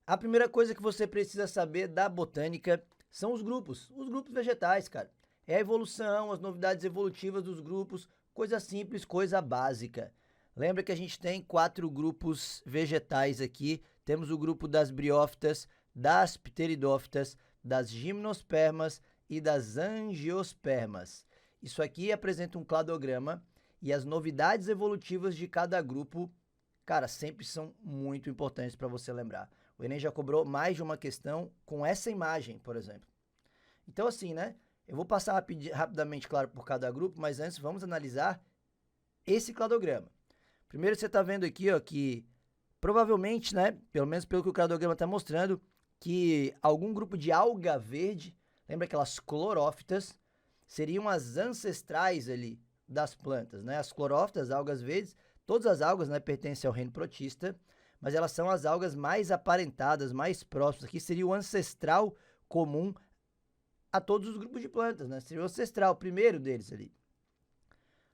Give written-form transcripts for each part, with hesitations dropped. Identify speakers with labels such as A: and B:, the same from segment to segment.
A: A primeira coisa que você precisa saber da botânica são os grupos vegetais, cara. É a evolução, as novidades evolutivas dos grupos, coisa simples, coisa básica. Lembra que a gente tem 4 grupos vegetais aqui. Temos o grupo das briófitas, das pteridófitas, das gimnospermas e das angiospermas. Isso aqui apresenta um cladograma e as novidades evolutivas de cada grupo, cara, sempre são muito importantes para você lembrar. O Enem já cobrou mais de uma questão com essa imagem, por exemplo. Então, assim, né? Eu vou passar rapidamente, claro, por cada grupo, mas antes vamos analisar esse cladograma. Primeiro você está vendo aqui, ó, que provavelmente, né, pelo menos pelo que o cladograma está mostrando, que algum grupo de alga verde, lembra aquelas clorófitas, seriam as ancestrais ali das plantas, né? As clorófitas, algas verdes, todas as algas, né, pertencem ao reino protista, mas elas são as algas mais aparentadas, mais próximas. Aqui seria o ancestral comum a todos os grupos de plantas, né? Seria o ancestral, o primeiro deles ali.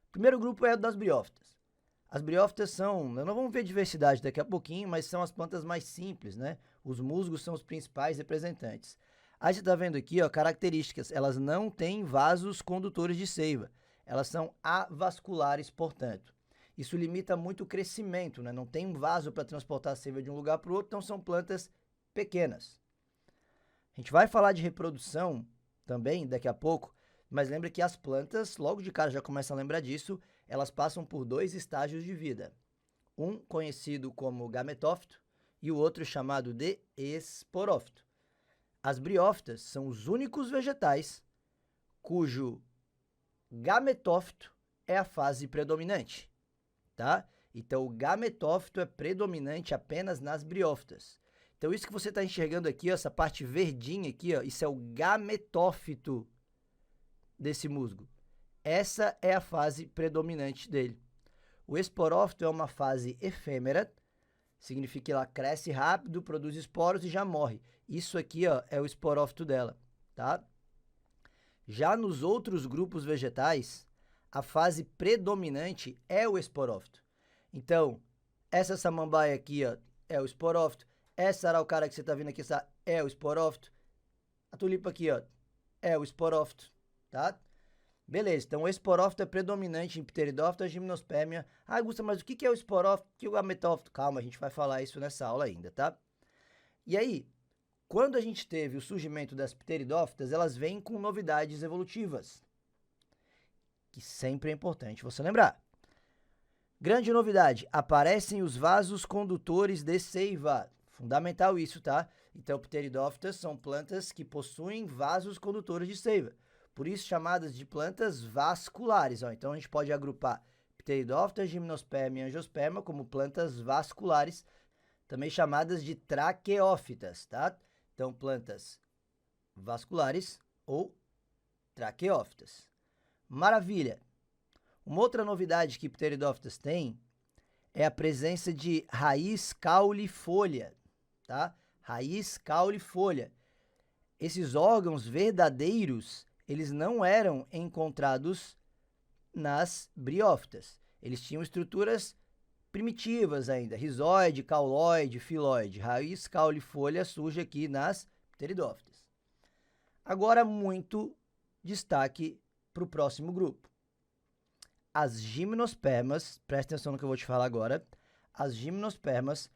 A: O primeiro grupo é o das briófitas. As briófitas são, nós não vamos ver diversidade daqui a pouquinho, mas são as plantas mais simples, né? Os musgos são os principais representantes. Aí você está vendo aqui, ó, características. Elas não têm vasos condutores de seiva. Elas são avasculares, portanto. Isso limita muito o crescimento, né? Não tem um vaso para transportar a seiva de um lugar para o outro, então são plantas pequenas. A gente vai falar de reprodução também daqui a pouco, mas lembra que as plantas, logo de cara já começa a lembrar disso, elas passam por 2 estágios de vida. Um conhecido como gametófito e o outro chamado de esporófito. As briófitas são os únicos vegetais cujo gametófito é a fase predominante, tá? Então, o gametófito é predominante apenas nas briófitas. Então, isso que você está enxergando aqui, ó, essa parte verdinha aqui, ó, isso é o gametófito desse musgo. Essa é a fase predominante dele. O esporófito é uma fase efêmera, significa que ela cresce rápido, produz esporos e já morre. Isso aqui, ó, é o esporófito dela, tá? Já nos outros grupos vegetais, a fase predominante é o esporófito. Então, essa samambaia aqui, ó, é o esporófito. Essa araucária que você está vendo aqui, essa é o esporófito. A tulipa aqui, ó, é o esporófito, tá? Beleza, então o esporófito é predominante em pteridófita, gimnospermia. Ah, Augusto, mas o que é o esporófito? O que é o gametófito? Calma, a gente vai falar isso nessa aula ainda, tá? E aí, quando a gente teve o surgimento das pteridófitas, elas vêm com novidades evolutivas, que sempre é importante você lembrar. Grande novidade, aparecem os vasos condutores de seiva. Fundamental isso, tá? Então, pteridófitas são plantas que possuem vasos condutores de seiva. Por isso, chamadas de plantas vasculares. Ó. Então, a gente pode agrupar pteridófitas, gimnosperma e angiosperma como plantas vasculares, também chamadas de traqueófitas, tá? Então, plantas vasculares ou traqueófitas. Maravilha! Uma outra novidade que pteridófitas têm é a presença de raiz, caule e folha, tá? Raiz, caule e folha. Esses órgãos verdadeiros, eles não eram encontrados nas briófitas. Eles tinham estruturas primitivas ainda, rizoide, cauloide, filóide. Raiz, caule e folha surge aqui nas pteridófitas. Agora, muito destaque para o próximo grupo. As gimnospermas, presta atenção no que eu vou te falar agora, as gimnospermas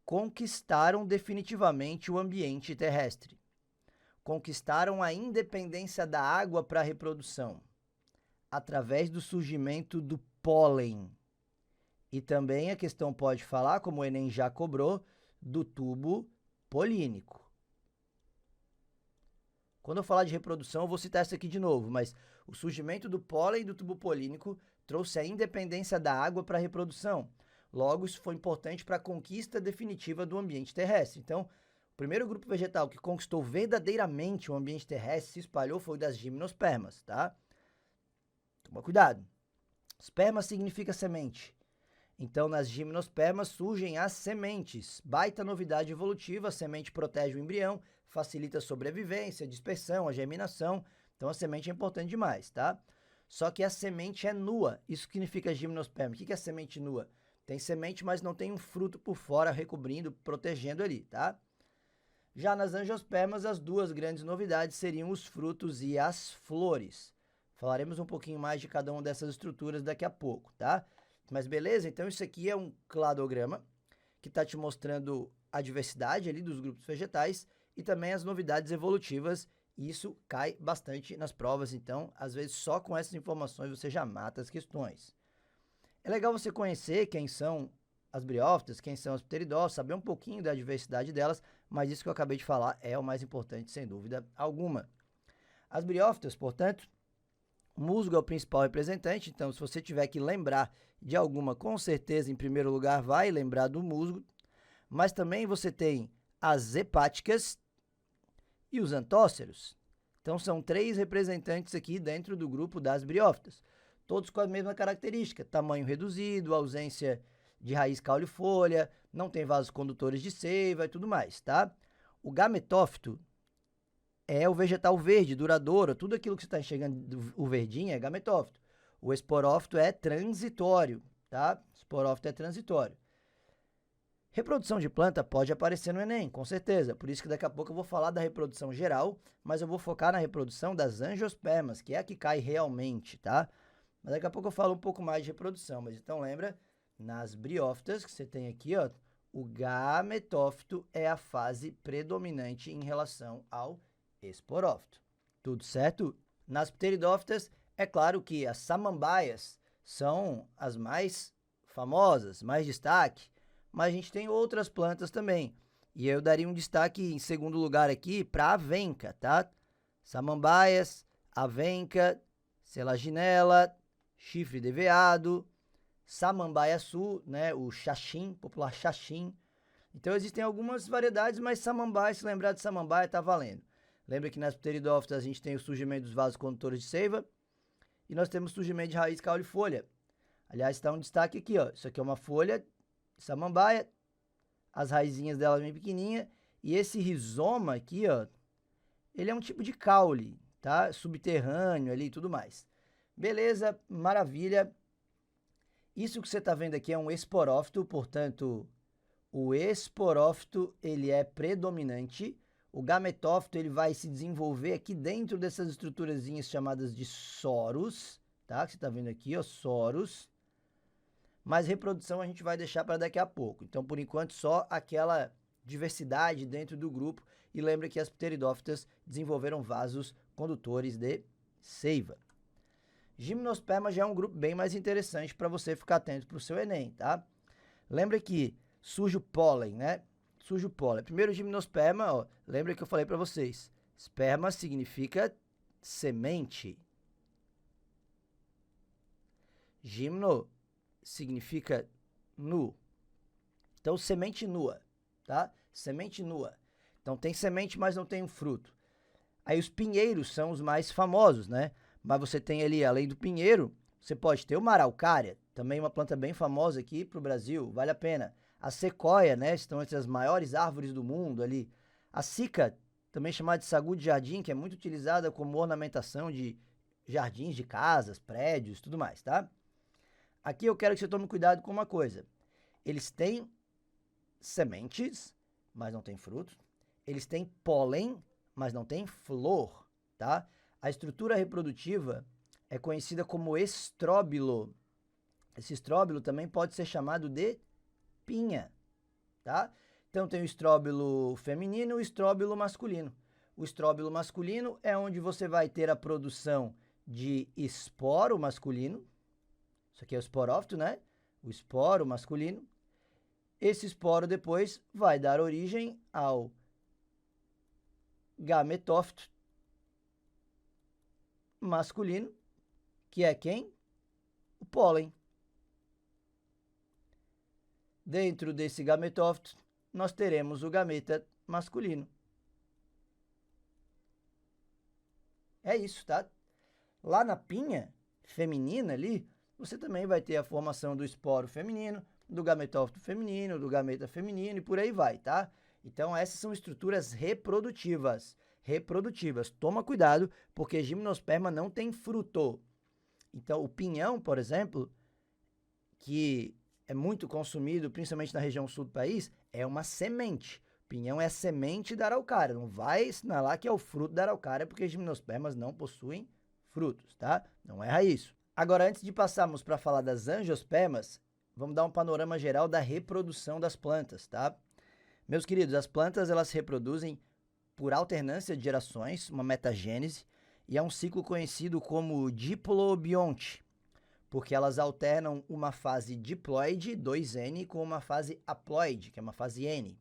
A: conquistaram definitivamente o ambiente terrestre. Conquistaram a independência da água para a reprodução, através do surgimento do pólen. E também a questão pode falar, como o Enem já cobrou, do tubo polínico. Quando eu falar de reprodução, eu vou citar isso aqui de novo, mas o surgimento do pólen e do tubo polínico trouxe a independência da água para a reprodução. Logo, isso foi importante para a conquista definitiva do ambiente terrestre. Então, o primeiro grupo vegetal que conquistou verdadeiramente o ambiente terrestre se espalhou foi o das gimnospermas, tá? Toma cuidado. Esperma significa semente. Então, nas gimnospermas surgem as sementes. Baita novidade evolutiva, a semente protege o embrião, facilita a sobrevivência, a dispersão, a germinação. Então, a semente é importante demais, tá? Só que a semente é nua. Isso significa gimnosperma. O que é a semente nua? Tem semente, mas não tem um fruto por fora recobrindo, protegendo ali, tá? Já nas angiospermas, as duas grandes novidades seriam os frutos e as flores. Falaremos um pouquinho mais de cada uma dessas estruturas daqui a pouco, tá? Mas beleza? Então isso aqui é um cladograma que está te mostrando a diversidade ali dos grupos vegetais e também as novidades evolutivas, e isso cai bastante nas provas, então, às vezes, só com essas informações você já mata as questões. É legal você conhecer quem são as briófitas, quem são as pteridófitas, saber um pouquinho da diversidade delas, mas isso que eu acabei de falar é o mais importante, sem dúvida alguma. As briófitas, portanto, o musgo é o principal representante, então se você tiver que lembrar de alguma, com certeza, em primeiro lugar, vai lembrar do musgo, mas também você tem as hepáticas e os antóceros. Então são 3 representantes aqui dentro do grupo das briófitas, todos com a mesma característica, tamanho reduzido, ausência de raiz, caule e folha, não tem vasos condutores de seiva e tudo mais, tá? O gametófito é o vegetal verde, duradouro, tudo aquilo que você está enxergando, o verdinho é gametófito. O esporófito é transitório, tá? Esporófito é transitório. Reprodução de planta pode aparecer no Enem, com certeza. Por isso que daqui a pouco eu vou falar da reprodução geral, mas eu vou focar na reprodução das angiospermas, que é a que cai realmente, tá? Mas daqui a pouco eu falo um pouco mais de reprodução. Mas então lembra, nas briófitas, que você tem aqui, ó, o gametófito é a fase predominante em relação ao esporófito. Tudo certo? Nas pteridófitas, é claro que as samambaias são as mais famosas, mais destaque, mas a gente tem outras plantas também. E eu daria um destaque em segundo lugar aqui para a avenca, tá? Samambaias, avenca, selaginela, chifre de veado, samambaia-açu, né? O xaxim, popular xaxim. Então existem algumas variedades, mas samambaia, se lembrar de samambaia, tá valendo. Lembra que nas pteridófitas a gente tem o surgimento dos vasos condutores de seiva e nós temos o surgimento de raiz, caule e folha. Aliás, está um destaque aqui, ó. Isso aqui é uma folha de samambaia, as raizinhas dela bem pequenininha, e esse rizoma aqui, ó, ele é um tipo de caule, tá? Subterrâneo ali e tudo mais. Beleza, maravilha. Isso que você está vendo aqui é um esporófito, portanto, o esporófito ele é predominante. O gametófito ele vai se desenvolver aqui dentro dessas estruturazinhas chamadas de soros, tá? Que você está vendo aqui, ó, soros. Mas reprodução a gente vai deixar para daqui a pouco. Então, por enquanto, só aquela diversidade dentro do grupo. E lembra que as pteridófitas desenvolveram vasos condutores de seiva. Gimnosperma já é um grupo bem mais interessante para você ficar atento para o seu Enem, tá? Lembra que surge o pólen, né? Surge o pólen. Primeiro, gimnosperma, ó, lembra que eu falei para vocês. Esperma significa semente. Gimno significa nu. Então, semente nua, tá? Semente nua. Então, tem semente, mas não tem um fruto. Aí, os pinheiros são os mais famosos, né? Mas você tem ali, além do pinheiro, você pode ter uma araucária, também uma planta bem famosa aqui para o Brasil, vale a pena. A sequoia, né? Estão entre as maiores árvores do mundo ali. A sica, também chamada de sagu de jardim, que é muito utilizada como ornamentação de jardins de casas, prédios, tudo mais, tá? Aqui eu quero que você tome cuidado com uma coisa. Eles têm sementes, mas não têm frutos. Eles têm pólen, mas não têm flor, tá? A estrutura reprodutiva é conhecida como estróbilo. Esse estróbilo também pode ser chamado de pinha, tá? Então tem o estróbilo feminino e o estróbilo masculino. O estróbilo masculino é onde você vai ter a produção de esporo masculino. Isso aqui é o esporófito, né? O esporo masculino. Esse esporo depois vai dar origem ao gametófito masculino, que é quem? O pólen. Dentro desse gametófito, nós teremos o gameta masculino. É isso, tá? Lá na pinha feminina ali, você também vai ter a formação do esporo feminino, do gametófito feminino, do gameta feminino e por aí vai, tá? Então, essas são estruturas reprodutivas. Reprodutivas. Toma cuidado, porque gimnosperma não tem fruto. Então, o pinhão, por exemplo, que é muito consumido, principalmente na região sul do país, é uma semente. Pinhão é a semente da araucária, não vai assinalar que é o fruto da araucária, porque gimnospermas não possuem frutos, tá? Não erra isso. Agora, antes de passarmos para falar das angiospermas, vamos dar um panorama geral da reprodução das plantas, tá? Meus queridos, as plantas elas se reproduzem por alternância de gerações, uma metagênese, e é um ciclo conhecido como diplobionte, porque elas alternam uma fase diploide, 2N, com uma fase haploide, que é uma fase N.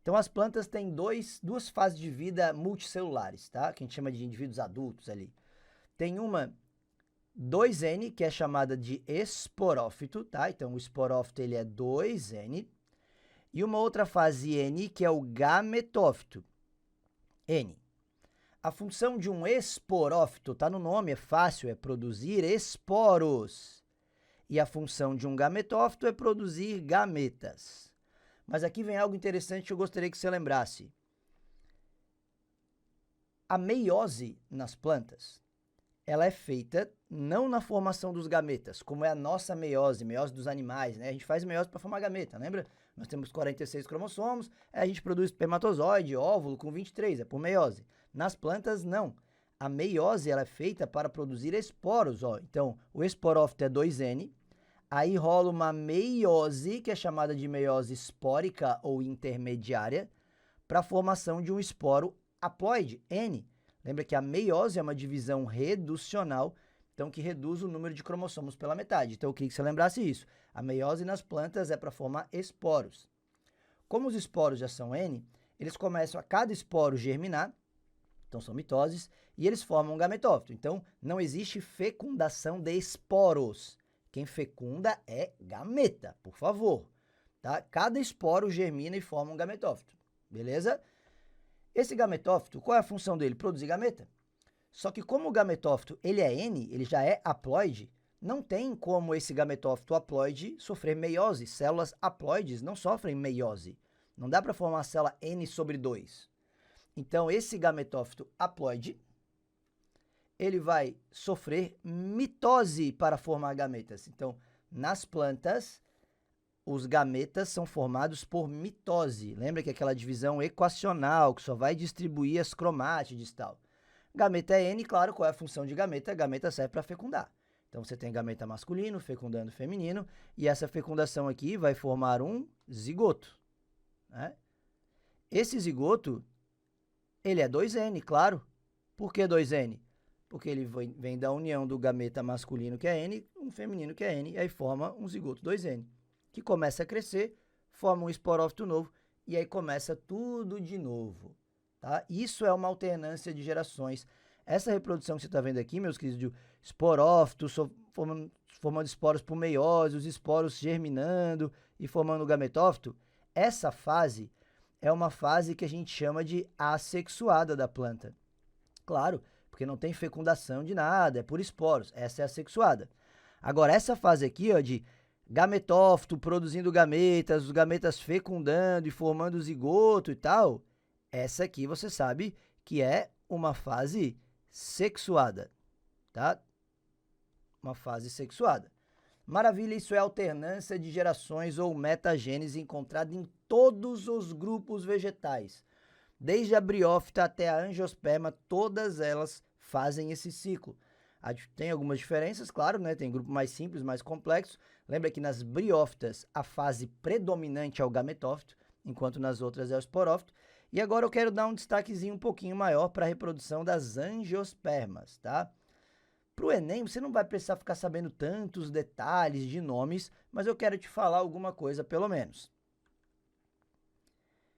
A: Então, as plantas têm duas fases de vida multicelulares, tá? Que a gente chama de indivíduos adultos ali. Tem uma 2N, que é chamada de esporófito, tá? Então, o esporófito ele é 2N. E uma outra fase N, que é o gametófito, N. A função de um esporófito, tá no nome, é fácil, é produzir esporos. E a função de um gametófito é produzir gametas. Mas aqui vem algo interessante que eu gostaria que você lembrasse. A meiose nas plantas, ela é feita não na formação dos gametas, como é a nossa meiose, meiose dos animais, né? A gente faz meiose para formar gameta, lembra? Nós temos 46 cromossomos, a gente produz espermatozoide, óvulo com 23, é por meiose. Nas plantas, não. A meiose ela é feita para produzir esporos, ó. Então, o esporófito é 2N, aí rola uma meiose, que é chamada de meiose espórica ou intermediária, para a formação de um esporo haploide, N. Lembra que a meiose é uma divisão reducional, então que reduz o número de cromossomos pela metade. Então eu queria que você lembrasse isso. A meiose nas plantas é para formar esporos. Como os esporos já são N, eles começam a cada esporo germinar, então são mitoses, e eles formam um gametófito. Então não existe fecundação de esporos. Quem fecunda é gameta, por favor. Tá? Cada esporo germina e forma um gametófito. Beleza? Esse gametófito, qual é a função dele? Produzir gameta. Só que como o gametófito ele é N, ele já é haploide, não tem como esse gametófito haploide sofrer meiose. Células haploides não sofrem meiose. Não dá para formar a célula N/2. Então, esse gametófito haploide, ele vai sofrer mitose para formar gametas. Então, nas plantas, os gametas são formados por mitose. Lembra que é aquela divisão equacional, que só vai distribuir as cromátides e tal. Gameta é N, claro, qual é a função de gameta? Gameta serve para fecundar. Então, você tem gameta masculino fecundando feminino, e essa fecundação aqui vai formar um zigoto, né? Esse zigoto, ele é 2N, claro. Por que 2N? Porque ele vem da união do gameta masculino, que é N, um feminino, que é N, e aí forma um zigoto 2N, que começa a crescer, forma um esporófito novo, e aí começa tudo de novo. Tá? Isso é uma alternância de gerações. Essa reprodução que você está vendo aqui, meus queridos, de esporófitos formando esporos por meiose, os esporos germinando e formando o gametófito, essa fase é uma fase que a gente chama de assexuada da planta. Claro, porque não tem fecundação de nada, é por esporos. Essa é a assexuada. Agora, essa fase aqui, ó, de gametófito produzindo gametas, os gametas fecundando e formando o zigoto e tal, essa aqui você sabe que é uma fase sexuada, tá? Uma fase sexuada. Maravilha, isso é alternância de gerações ou metagênese encontrada em todos os grupos vegetais. Desde a briófita até a angiosperma, todas elas fazem esse ciclo. Tem algumas diferenças, claro, né? Tem grupo mais simples, mais complexo. Lembra que nas briófitas a fase predominante é o gametófito, enquanto nas outras é o esporófito. E agora eu quero dar um destaquezinho um pouquinho maior para a reprodução das angiospermas, tá? Para o Enem, você não vai precisar ficar sabendo tantos detalhes de nomes, mas eu quero te falar alguma coisa pelo menos.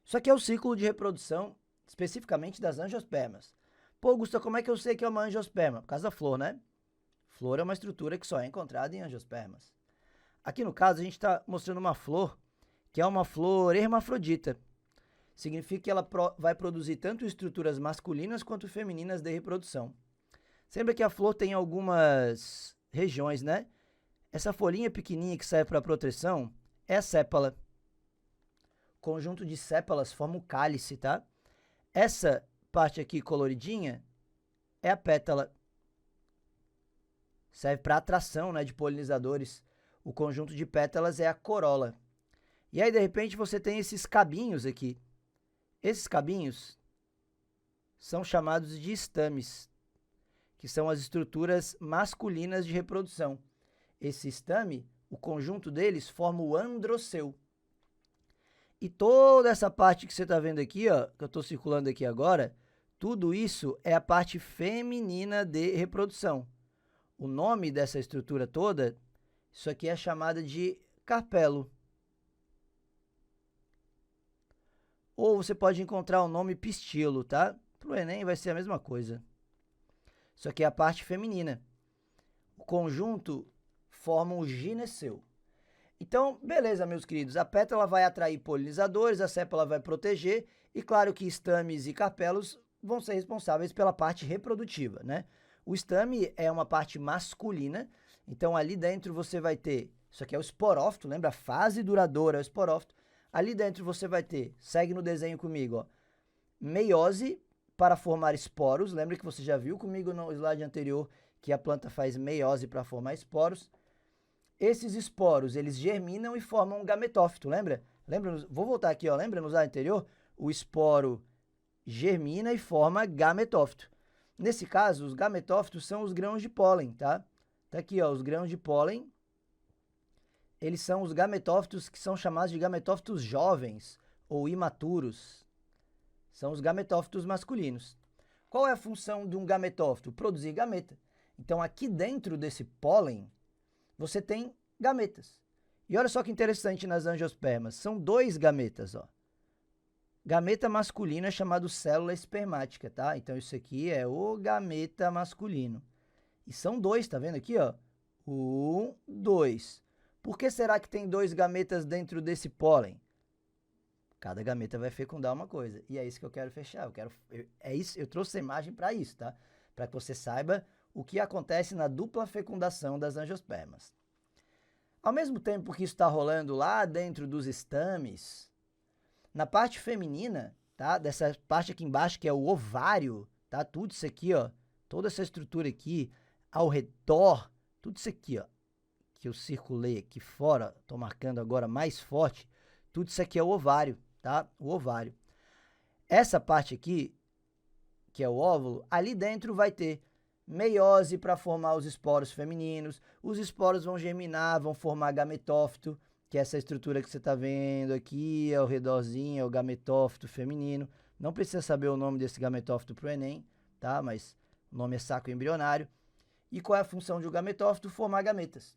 A: Isso aqui é o ciclo de reprodução, especificamente das angiospermas. Pô, Gusta, como é que eu sei que é uma angiosperma? Por causa da flor, né? Flor é uma estrutura que só é encontrada em angiospermas. Aqui no caso, a gente está mostrando uma flor, que é uma flor hermafrodita. Significa que ela vai produzir tanto estruturas masculinas quanto femininas de reprodução. Você lembra que a flor tem algumas regiões, né? Essa folhinha pequenininha que serve para proteção é a sépala. O conjunto de sépalas forma o cálice, tá? Essa parte aqui coloridinha é a pétala. Serve para atração, né, de polinizadores. O conjunto de pétalas é a corola. E aí, de repente, você tem esses cabinhos aqui. Esses cabinhos são chamados de estames, que são as estruturas masculinas de reprodução. Esse estame, o conjunto deles, forma o androceu. E toda essa parte que você está vendo aqui, ó, que eu estou circulando aqui agora, tudo isso é a parte feminina de reprodução. O nome dessa estrutura toda, isso aqui é chamada de carpelo. Ou você pode encontrar o nome pistilo, tá? Para o Enem vai ser a mesma coisa. Isso aqui é a parte feminina. O conjunto forma o gineceu. Então, beleza, meus queridos. A pétala vai atrair polinizadores, a sépala vai proteger e, claro, que estames e carpelos vão ser responsáveis pela parte reprodutiva, né? O estame é uma parte masculina, então ali dentro você vai ter, isso aqui é o esporófito, lembra? A fase duradoura é o esporófito. Ali dentro você vai ter, segue no desenho comigo, ó, meiose para formar esporos. Lembra que você já viu comigo no slide anterior que a planta faz meiose para formar esporos. Esses esporos, eles germinam e formam um gametófito, lembra? Vou voltar aqui, ó, lembra no slide anterior? O esporo germina e forma gametófito. Nesse caso, os gametófitos são os grãos de pólen, tá? Tá aqui, ó, os grãos de pólen. Eles são os gametófitos que são chamados de gametófitos jovens ou imaturos. São os gametófitos masculinos. Qual é a função de um gametófito? Produzir gameta. Então, aqui dentro desse pólen, você tem gametas. E olha só que interessante nas angiospermas. São 2 gametas, ó. Gameta masculino é chamado célula espermática, tá? Então, isso aqui é o gameta masculino. E são 2, tá vendo aqui, ó? 1, 2. Por que será que tem 2 gametas dentro desse pólen? Cada gameta vai fecundar uma coisa. E é isso que eu quero fechar. Eu trouxe a imagem para isso, tá? Para que você saiba o que acontece na dupla fecundação das angiospermas. Ao mesmo tempo que isso está rolando lá dentro dos estames, na parte feminina, tá? Dessa parte aqui embaixo, que é o ovário, tá? Tudo isso aqui, ó, toda essa estrutura aqui, ao redor, tudo isso aqui, ó, que eu circulei aqui fora, tô marcando agora mais forte, tudo isso aqui é o ovário, tá? O ovário. Essa parte aqui, que é o óvulo, ali dentro vai ter meiose para formar os esporos femininos, os esporos vão germinar, vão formar gametófito, que é essa estrutura que você está vendo aqui, ao redorzinho, é o gametófito feminino. Não precisa saber o nome desse gametófito para o Enem, tá? Mas o nome é saco embrionário. E qual é a função de um gametófito? Formar gametas.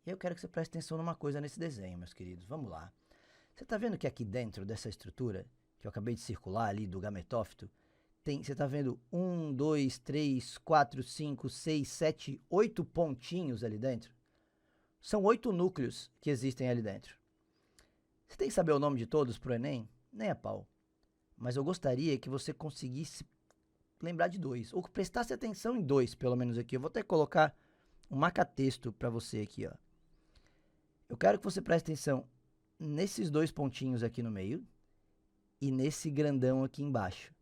A: E eu quero que você preste atenção numa coisa nesse desenho, meus queridos. Vamos lá. Você está vendo que aqui dentro dessa estrutura, que eu acabei de circular ali do gametófito, você está vendo 1, 2, 3, 4, 5, 6, 7, 8 pontinhos ali dentro? São 8 núcleos que existem ali dentro. Você tem que saber o nome de todos para o Enem? Nem a pau. Mas eu gostaria que você conseguisse lembrar de 2, ou que prestasse atenção em 2, pelo menos aqui. Eu vou até colocar um marca-texto para você aqui, ó. Eu quero que você preste atenção nesses 2 pontinhos aqui no meio e nesse grandão aqui embaixo.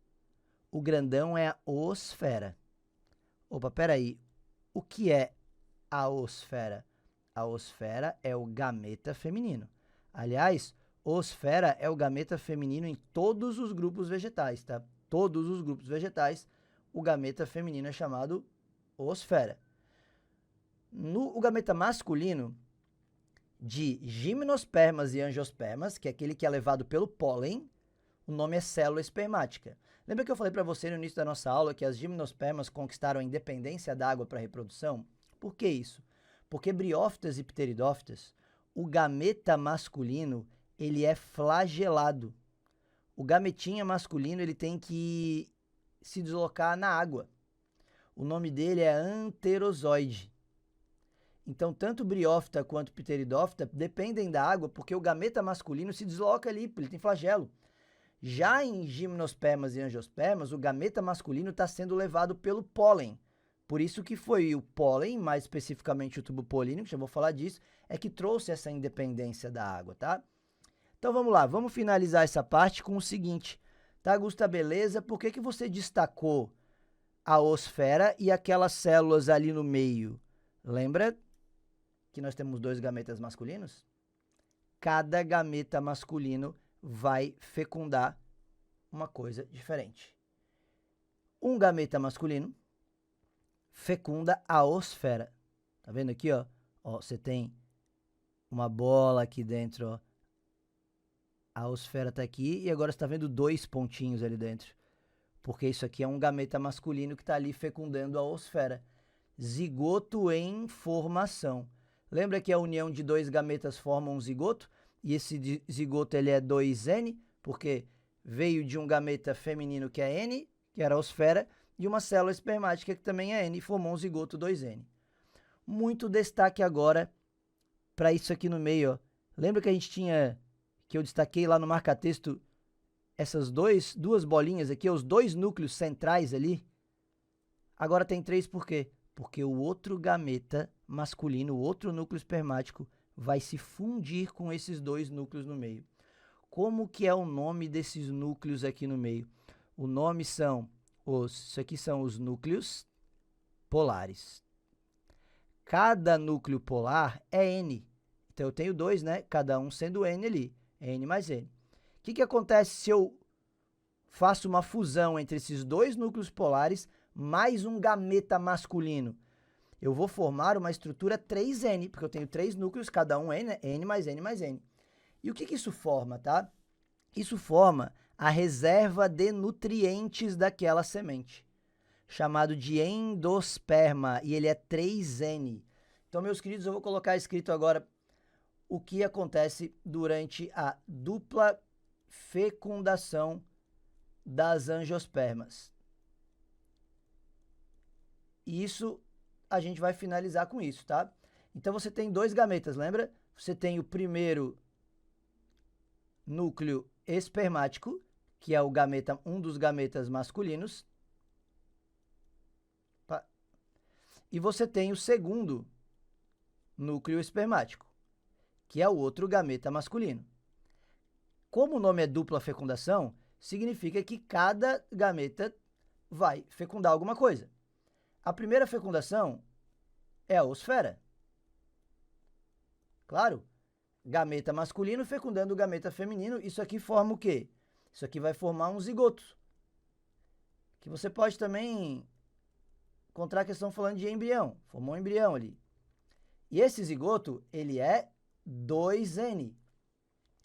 A: O grandão é a oosfera. Opa, peraí. O que é a oosfera? A oosfera é o gameta feminino. Aliás, oosfera é o gameta feminino em todos os grupos vegetais, tá? Todos os grupos vegetais, o gameta feminino é chamado oosfera. O gameta masculino, de gimnospermas e angiospermas, que é aquele que é levado pelo pólen, o nome é célula espermática. Lembra que eu falei para você no início da nossa aula que as gimnospermas conquistaram a independência da água para a reprodução? Por que isso? Porque briófitas e pteridófitas, o gameta masculino, ele é flagelado. O gametinha masculino, ele tem que se deslocar na água. O nome dele é anterozoide. Então, tanto briófita quanto pteridófita dependem da água porque o gameta masculino se desloca ali, ele tem flagelo. Já em gimnospermas e angiospermas, o gameta masculino está sendo levado pelo pólen. Por isso que foi o pólen, mais especificamente o tubo polínico, já vou falar disso, é que trouxe essa independência da água, tá? Então vamos lá, vamos finalizar essa parte com o seguinte, tá, Gusta, beleza? Por que você destacou a oosfera e aquelas células ali no meio? Lembra que nós temos 2 gametas masculinos? Cada gameta masculino vai fecundar uma coisa diferente. Um gameta masculino fecunda a osfera. Tá vendo aqui, ó? Ó, você tem uma bola aqui dentro, ó. A osfera tá aqui e agora você tá vendo 2 pontinhos ali dentro. Porque isso aqui é um gameta masculino que tá ali fecundando a osfera. Zigoto em formação. Lembra que a união de 2 gametas forma um zigoto? E esse zigoto ele é 2N, porque veio de um gameta feminino que é N, que era a osfera, e uma célula espermática que também é N, e formou um zigoto 2N. Muito destaque agora para isso aqui no meio, ó. Lembra que a gente tinha, que eu destaquei lá no marca-texto, essas duas bolinhas aqui, os 2 núcleos centrais ali? Agora tem 3 por quê? Porque o outro gameta masculino, o outro núcleo espermático, vai se fundir com esses 2 núcleos no meio. Como que é o nome desses núcleos aqui no meio? O nome são isso aqui são os núcleos polares. Cada núcleo polar é N. Então, eu tenho 2, né? Cada um sendo N ali. N mais N. O que acontece se eu faço uma fusão entre esses 2 núcleos polares mais um gameta masculino? Eu vou formar uma estrutura 3N, porque eu tenho 3 núcleos, cada um N, N mais N mais N. E o que isso forma, tá? Isso forma a reserva de nutrientes daquela semente, chamado de endosperma, e ele é 3N. Então, meus queridos, eu vou colocar escrito agora o que acontece durante a dupla fecundação das angiospermas. E isso a gente vai finalizar com isso, tá? Então, você tem 2 gametas, lembra? Você tem o primeiro núcleo espermático, que é um dos gametas masculinos. E você tem o segundo núcleo espermático, que é o outro gameta masculino. Como o nome é dupla fecundação, significa que cada gameta vai fecundar alguma coisa. A primeira fecundação é a osfera. Claro, gameta masculino fecundando o gameta feminino, isso aqui forma o quê? Isso aqui vai formar um zigoto. Que você pode também encontrar a questão falando de embrião. Formou um embrião ali. E esse zigoto, ele é 2N.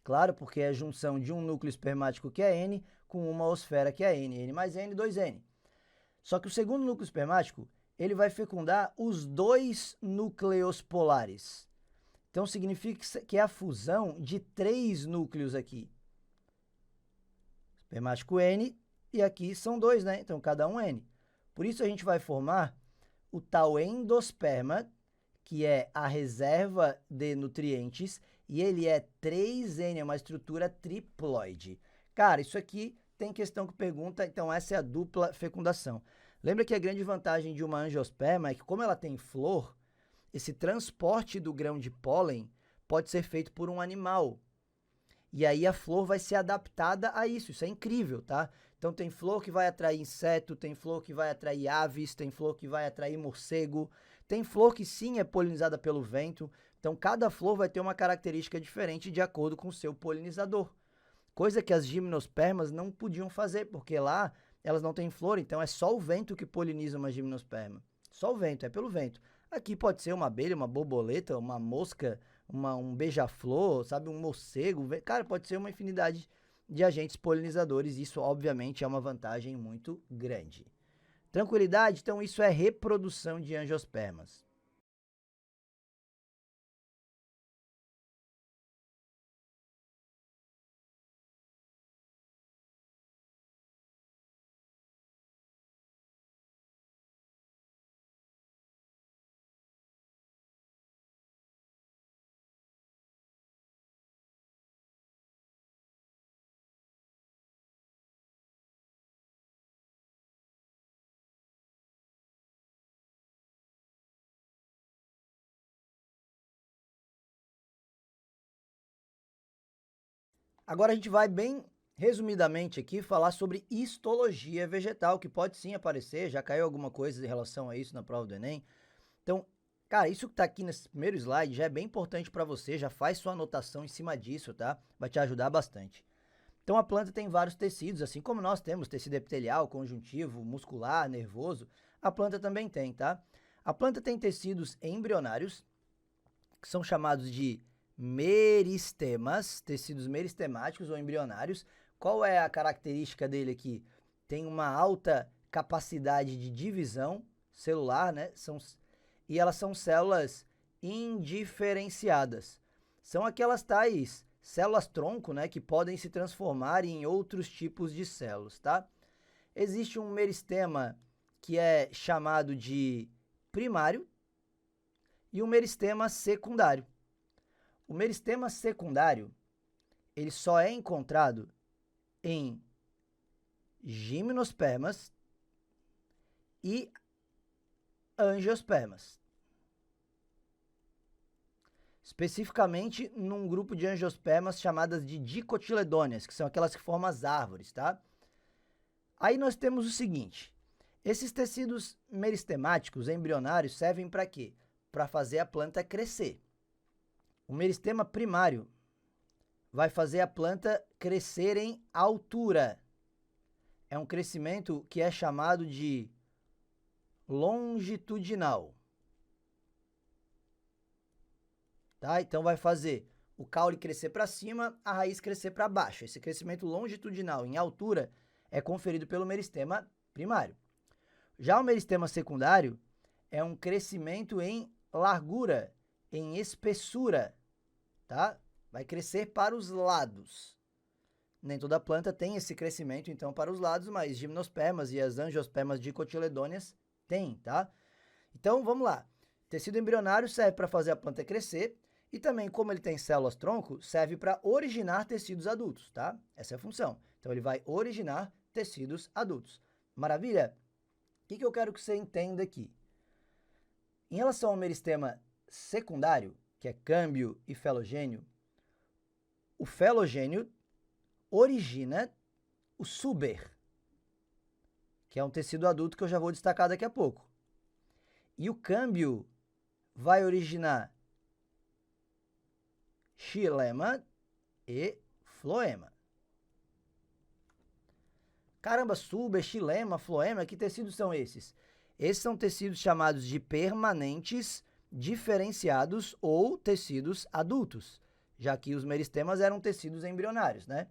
A: Claro, porque é a junção de um núcleo espermático que é N com uma osfera que é N. N mais N, 2N. Só que o segundo núcleo espermático, ele vai fecundar os 2 núcleos polares. Então, significa que é a fusão de 3 núcleos aqui. Espermático N, e aqui são 2, né? Então, cada um N. Por isso, a gente vai formar o tal endosperma, que é a reserva de nutrientes, e ele é 3N, é uma estrutura triploide. Cara, isso aqui tem questão que pergunta, então essa é a dupla fecundação. Lembra que a grande vantagem de uma angiosperma é que, como ela tem flor, esse transporte do grão de pólen pode ser feito por um animal. E aí a flor vai ser adaptada a isso. Isso é incrível, tá? Então tem flor que vai atrair inseto, tem flor que vai atrair aves, tem flor que vai atrair morcego, tem flor que sim é polinizada pelo vento. Então cada flor vai ter uma característica diferente de acordo com o seu polinizador. Coisa que as gimnospermas não podiam fazer, porque lá elas não têm flor, então é só o vento que poliniza uma gimnosperma. Só o vento, é pelo vento. Aqui pode ser uma abelha, uma borboleta, uma mosca, um beija-flor, sabe, um morcego. Cara, pode ser uma infinidade de agentes polinizadores. Isso, obviamente, é uma vantagem muito grande. Tranquilidade? Então, isso é reprodução de angiospermas. Agora a gente vai bem resumidamente aqui falar sobre histologia vegetal, que pode sim aparecer, já caiu alguma coisa em relação a isso na prova do Enem. Então, cara, isso que tá aqui nesse primeiro slide já é bem importante para você, já faz sua anotação em cima disso, tá? Vai te ajudar bastante. Então a planta tem vários tecidos, assim como nós temos tecido epitelial, conjuntivo, muscular, nervoso, a planta também tem, tá? A planta tem tecidos embrionários, que são chamados de meristemas, tecidos meristemáticos ou embrionários. Qual é a característica dele aqui? Tem uma alta capacidade de divisão celular, né? E elas são células indiferenciadas. São aquelas tais células-tronco, né, que podem se transformar em outros tipos de células, tá? Existe um meristema que é chamado de primário e um meristema secundário. O meristema secundário, ele só é encontrado em gimnospermas e angiospermas. Especificamente num grupo de angiospermas chamadas de dicotiledôneas, que são aquelas que formam as árvores, tá? Aí nós temos o seguinte, esses tecidos meristemáticos embrionários servem para quê? Para fazer a planta crescer. O meristema primário vai fazer a planta crescer em altura. É um crescimento que é chamado de longitudinal. Tá? Então vai fazer o caule crescer para cima, a raiz crescer para baixo. Esse crescimento longitudinal em altura é conferido pelo meristema primário. Já o meristema secundário é um crescimento em largura, em espessura, tá? Vai crescer para os lados. Nem toda planta tem esse crescimento, então, para os lados, mas gimnospermas e as angiospermas dicotiledôneas têm, tá? Então, vamos lá. Tecido embrionário serve para fazer a planta crescer e também, como ele tem células-tronco, serve para originar tecidos adultos, tá? Essa é a função. Então, ele vai originar tecidos adultos. Maravilha? O que eu quero que você entenda aqui? Em relação ao meristema secundário, que é câmbio e felogênio, o felogênio origina o suber, que é um tecido adulto que eu já vou destacar daqui a pouco. E o câmbio vai originar xilema e floema. Caramba, suber, xilema, floema, que tecidos são esses? Esses são tecidos chamados de permanentes, diferenciados ou tecidos adultos, já que os meristemas eram tecidos embrionários, né?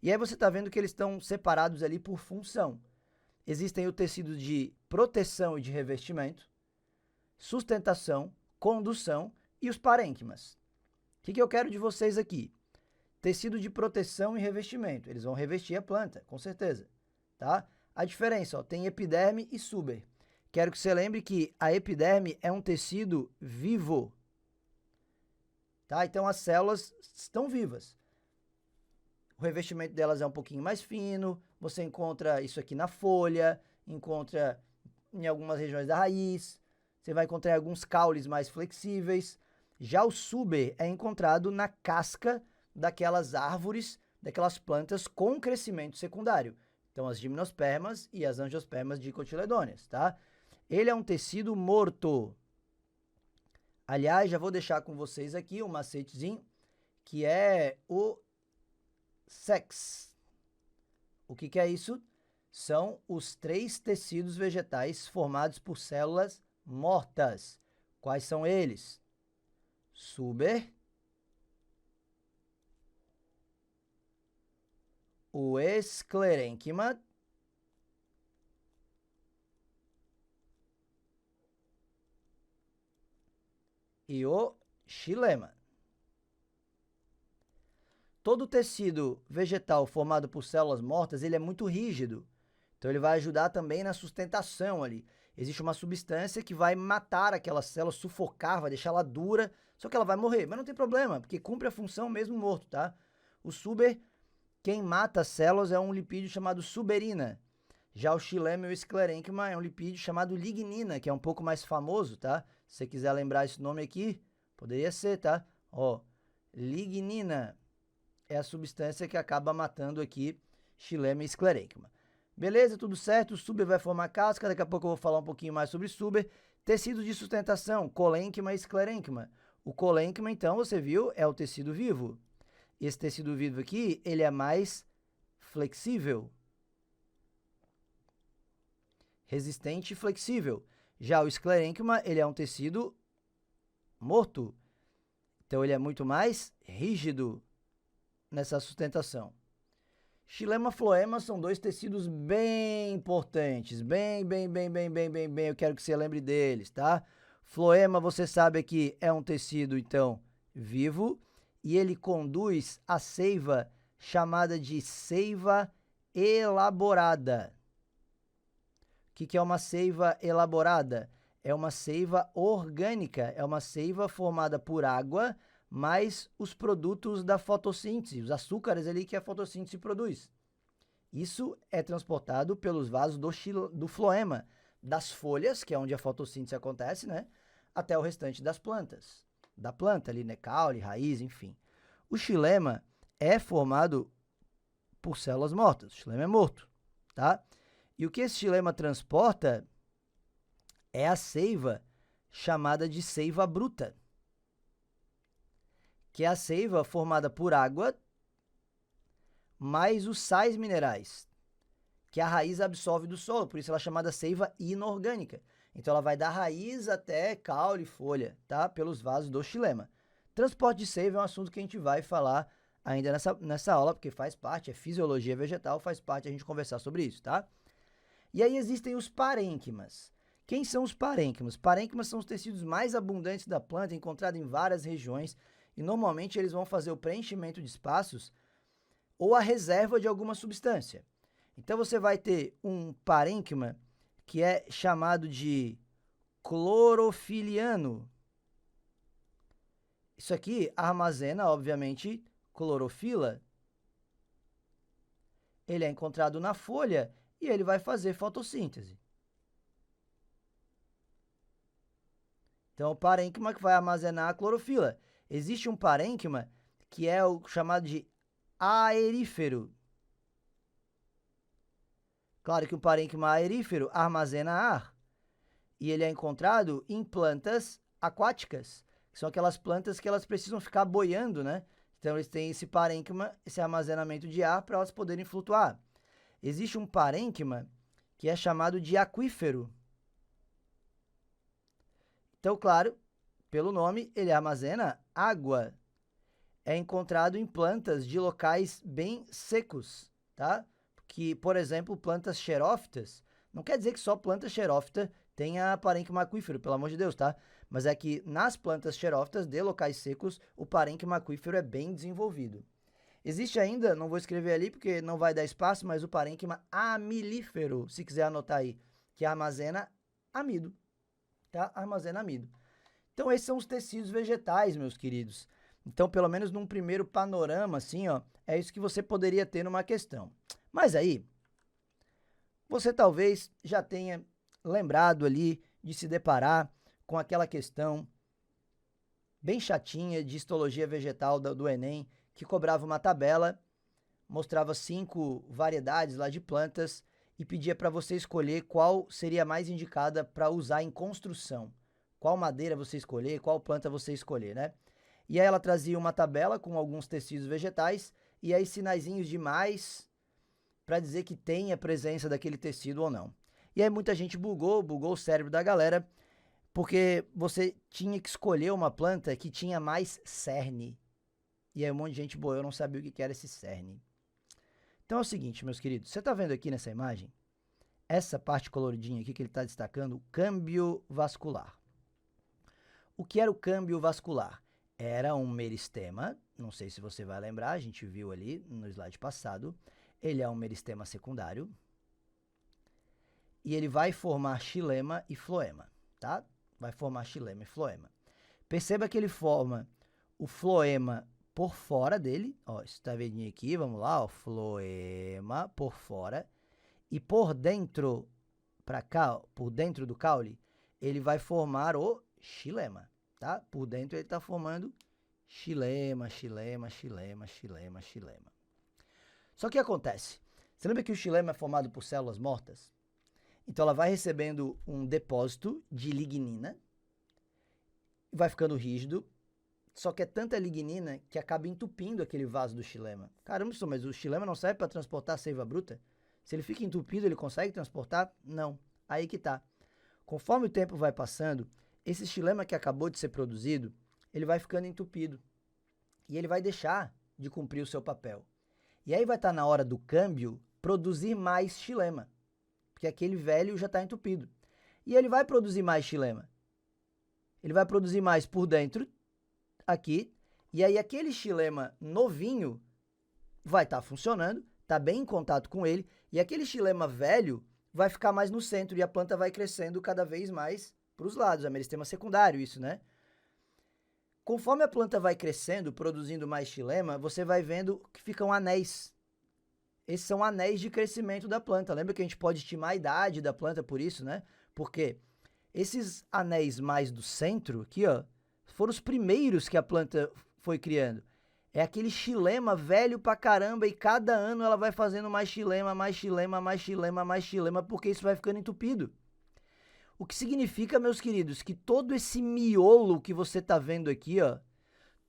A: E aí você está vendo que eles estão separados ali por função. Existem o tecido de proteção e de revestimento, sustentação, condução e os parênquimas. O que eu quero de vocês aqui? Tecido de proteção e revestimento. Eles vão revestir a planta, com certeza, tá? A diferença, ó, tem epiderme e suber. Quero que você lembre que a epiderme é um tecido vivo, tá? Então, as células estão vivas. O revestimento delas é um pouquinho mais fino, você encontra isso aqui na folha, encontra em algumas regiões da raiz, você vai encontrar alguns caules mais flexíveis. Já o suber é encontrado na casca daquelas árvores, daquelas plantas com crescimento secundário. Então, as gimnospermas e as angiospermas dicotiledôneas, tá? Ele é um tecido morto. Aliás, já vou deixar com vocês aqui um macetezinho, que é o SEX. O que é isso? São os 3 tecidos vegetais formados por células mortas. Quais são eles? Suber, o esclerênquima e o xilema. Todo tecido vegetal formado por células mortas, ele é muito rígido. Então, ele vai ajudar também na sustentação ali. Existe uma substância que vai matar aquela célula, sufocar, vai deixar ela dura, só que ela vai morrer. Mas não tem problema, porque cumpre a função mesmo morto, tá? O suber, quem mata as células é um lipídio chamado suberina. Já o xilema e o esclerênquima é um lipídio chamado lignina, que é um pouco mais famoso, tá? Se você quiser lembrar esse nome aqui, poderia ser, tá? Ó, lignina é a substância que acaba matando aqui xilema e esclerênquima. Beleza, tudo certo, o suber vai formar casca, daqui a pouco eu vou falar um pouquinho mais sobre suber. Tecidos de sustentação, colênquima e esclerênquima. O colênquima, então, você viu, é o tecido vivo. Esse tecido vivo aqui, ele é mais flexível. Resistente e flexível. Já o esclerênquima, ele é um tecido morto. Então, ele é muito mais rígido nessa sustentação. Xilema e floema são dois tecidos bem importantes. Bem. Eu quero que você lembre deles, tá? Floema, você sabe que é um tecido, então, vivo. E ele conduz a seiva chamada de seiva elaborada. O que é uma seiva elaborada? É uma seiva orgânica, é uma seiva formada por água, mais os produtos da fotossíntese, os açúcares ali que a fotossíntese produz. Isso é transportado pelos vasos do floema, das folhas, que é onde a fotossíntese acontece, né? Até o restante das plantas. Da planta ali, né? Caule, raiz, enfim. O xilema é formado por células mortas. O xilema é morto, tá? E o que esse xilema transporta é a seiva chamada de seiva bruta, que é a seiva formada por água mais os sais minerais, que a raiz absorve do solo, por isso ela é chamada seiva inorgânica. Então, ela vai da raiz até caule e folha, tá? Pelos vasos do xilema. Transporte de seiva é um assunto que a gente vai falar ainda nessa aula, porque faz parte, é fisiologia vegetal, faz parte a gente conversar sobre isso, tá? E aí existem os parênquimas. Quem são os parênquimas? Parênquimas são os tecidos mais abundantes da planta, encontrados em várias regiões, e normalmente eles vão fazer o preenchimento de espaços ou a reserva de alguma substância. Então, você vai ter um parênquima que é chamado de clorofiliano. Isso aqui armazena, obviamente, clorofila. Ele é encontrado na folha e ele vai fazer fotossíntese. Então, o parênquima que vai armazenar a clorofila. Existe um parênquima que é o chamado de aerífero. Claro que o parênquima aerífero armazena ar. E ele é encontrado em plantas aquáticas, que são aquelas plantas que elas precisam ficar boiando, né? Então, eles têm esse parênquima, esse armazenamento de ar para elas poderem flutuar. Existe um parênquima que é chamado de aquífero. Então, claro, pelo nome, ele armazena água. É encontrado em plantas de locais bem secos, tá? Que, por exemplo, plantas xerófitas, não quer dizer que só planta xerófita tenha parênquima aquífero, pelo amor de Deus, tá? Mas é que nas plantas xerófitas de locais secos, o parênquima aquífero é bem desenvolvido. Existe ainda, não vou escrever ali porque não vai dar espaço, mas o parênquima amilífero, se quiser anotar aí, que armazena amido, tá? Armazena amido. Então, esses são os tecidos vegetais, meus queridos. Então, pelo menos num primeiro panorama, assim, ó, é isso que você poderia ter numa questão. Mas aí, você talvez já tenha lembrado ali de se deparar com aquela questão bem chatinha de histologia vegetal do Enem, que cobrava uma tabela, mostrava 5 variedades lá de plantas e pedia para você escolher qual seria mais indicada para usar em construção. Qual madeira você escolher, qual planta você escolher, né? E aí ela trazia uma tabela com alguns tecidos vegetais e aí sinaizinhos de mais para dizer que tem a presença daquele tecido ou não. E aí muita gente bugou o cérebro da galera, porque você tinha que escolher uma planta que tinha mais cerne. E aí um monte de gente boa, eu não sabia o que era esse cerne. Então é o seguinte, meus queridos, você está vendo aqui nessa imagem, essa parte coloridinha aqui que ele está destacando, o câmbio vascular. O que era o câmbio vascular? Era um meristema, não sei se você vai lembrar, a gente viu ali no slide passado, ele é um meristema secundário e ele vai formar xilema e floema, tá? Vai formar xilema e floema. Perceba que ele forma o floema por fora dele, ó, está vendo aqui, vamos lá, ó, floema por fora e por dentro para cá, por dentro do caule, ele vai formar o xilema. Tá? Por dentro ele está formando xilema. Só que o que acontece? Você lembra que o xilema é formado por células mortas? Então ela vai recebendo um depósito de lignina, vai ficando rígido, só que é tanta lignina que acaba entupindo aquele vaso do xilema. Caramba, mas o xilema não serve para transportar seiva bruta? Se ele fica entupido, ele consegue transportar? Não. Aí que tá. Conforme o tempo vai passando, esse xilema que acabou de ser produzido, ele vai ficando entupido. E ele vai deixar de cumprir o seu papel. E aí vai estar na hora do câmbio produzir mais xilema, porque aquele velho já está entupido. E ele vai produzir mais xilema. Ele vai produzir mais por dentro, aqui, e aí aquele xilema novinho vai estar funcionando, está bem em contato com ele, e aquele xilema velho vai ficar mais no centro e a planta vai crescendo cada vez mais para os lados. É meristema secundário isso, né? Conforme a planta vai crescendo, produzindo mais xilema, você vai vendo que ficam anéis. Esses são anéis de crescimento da planta. Lembra que a gente pode estimar a idade da planta por isso, né? Porque esses anéis mais do centro, aqui, ó, foram os primeiros que a planta foi criando. É aquele xilema velho pra caramba e cada ano ela vai fazendo mais xilema, mais xilema, mais xilema, mais xilema, porque isso vai ficando entupido. O que significa, meus queridos, que todo esse miolo que você tá vendo aqui, ó,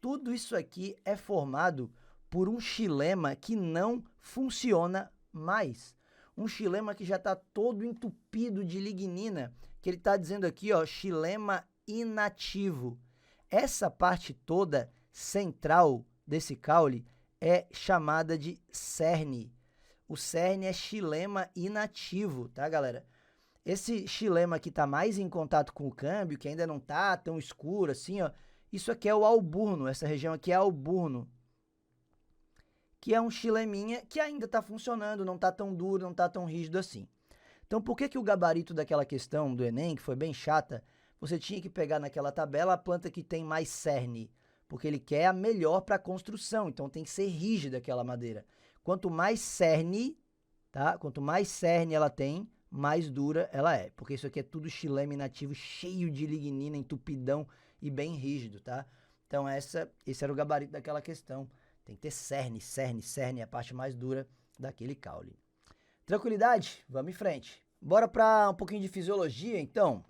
A: tudo isso aqui é formado por um xilema que não funciona mais. Um xilema que já está todo entupido de lignina, que ele está dizendo aqui, ó, xilema inativo. Essa parte toda central desse caule é chamada de cerne. O cerne é xilema inativo, tá, galera? Esse xilema que está mais em contato com o câmbio, que ainda não está tão escuro assim, ó, isso aqui é o alburno, essa região aqui é alburno, que é um xileminha que ainda está funcionando, não está tão duro, não está tão rígido assim. Então, por que o gabarito daquela questão do Enem, que foi bem chata, você tinha que pegar naquela tabela a planta que tem mais cerne? Porque ele quer a melhor para a construção, então tem que ser rígida aquela madeira. Quanto mais cerne, tá? Quanto mais cerne ela tem, mais dura ela é. Porque isso aqui é tudo xilema inativo, cheio de lignina, entupidão e bem rígido, tá? Então, esse era o gabarito daquela questão. Tem que ter cerne, cerne, cerne, é a parte mais dura daquele caule. Tranquilidade? Vamos em frente. Bora para um pouquinho de fisiologia, então.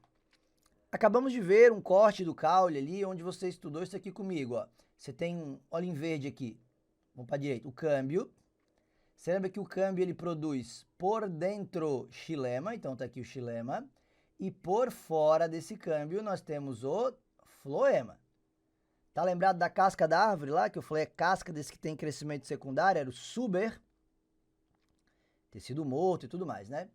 A: Acabamos de ver um corte do caule ali, onde você estudou isso aqui comigo, ó. Você tem um óleo em verde aqui. Vamos para a direita. O câmbio. Você lembra que o câmbio ele produz por dentro xilema, então tá aqui o xilema. E por fora desse câmbio nós temos o floema. Tá lembrado da casca da árvore lá, que eu falei, é casca desse que tem crescimento secundário, era o suber, tecido morto e tudo mais, né?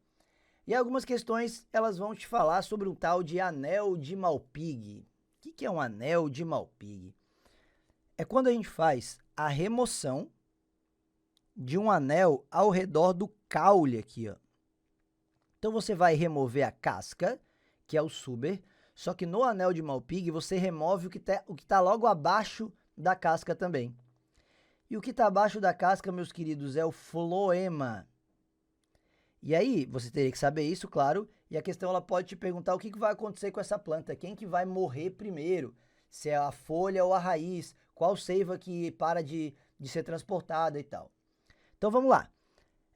A: E algumas questões, elas vão te falar sobre um tal de anel de Malpighi. O que é um anel de Malpighi? É quando a gente faz a remoção de um anel ao redor do caule aqui, ó. Então, você vai remover a casca, que é o suber, só que no anel de Malpighi você remove o que tá logo abaixo da casca também. E o que está abaixo da casca, meus queridos, é o floema. E aí, você teria que saber isso, claro, e a questão ela pode te perguntar o que vai acontecer com essa planta, quem que vai morrer primeiro, se é a folha ou a raiz, qual seiva que para de ser transportada e tal. Então, vamos lá.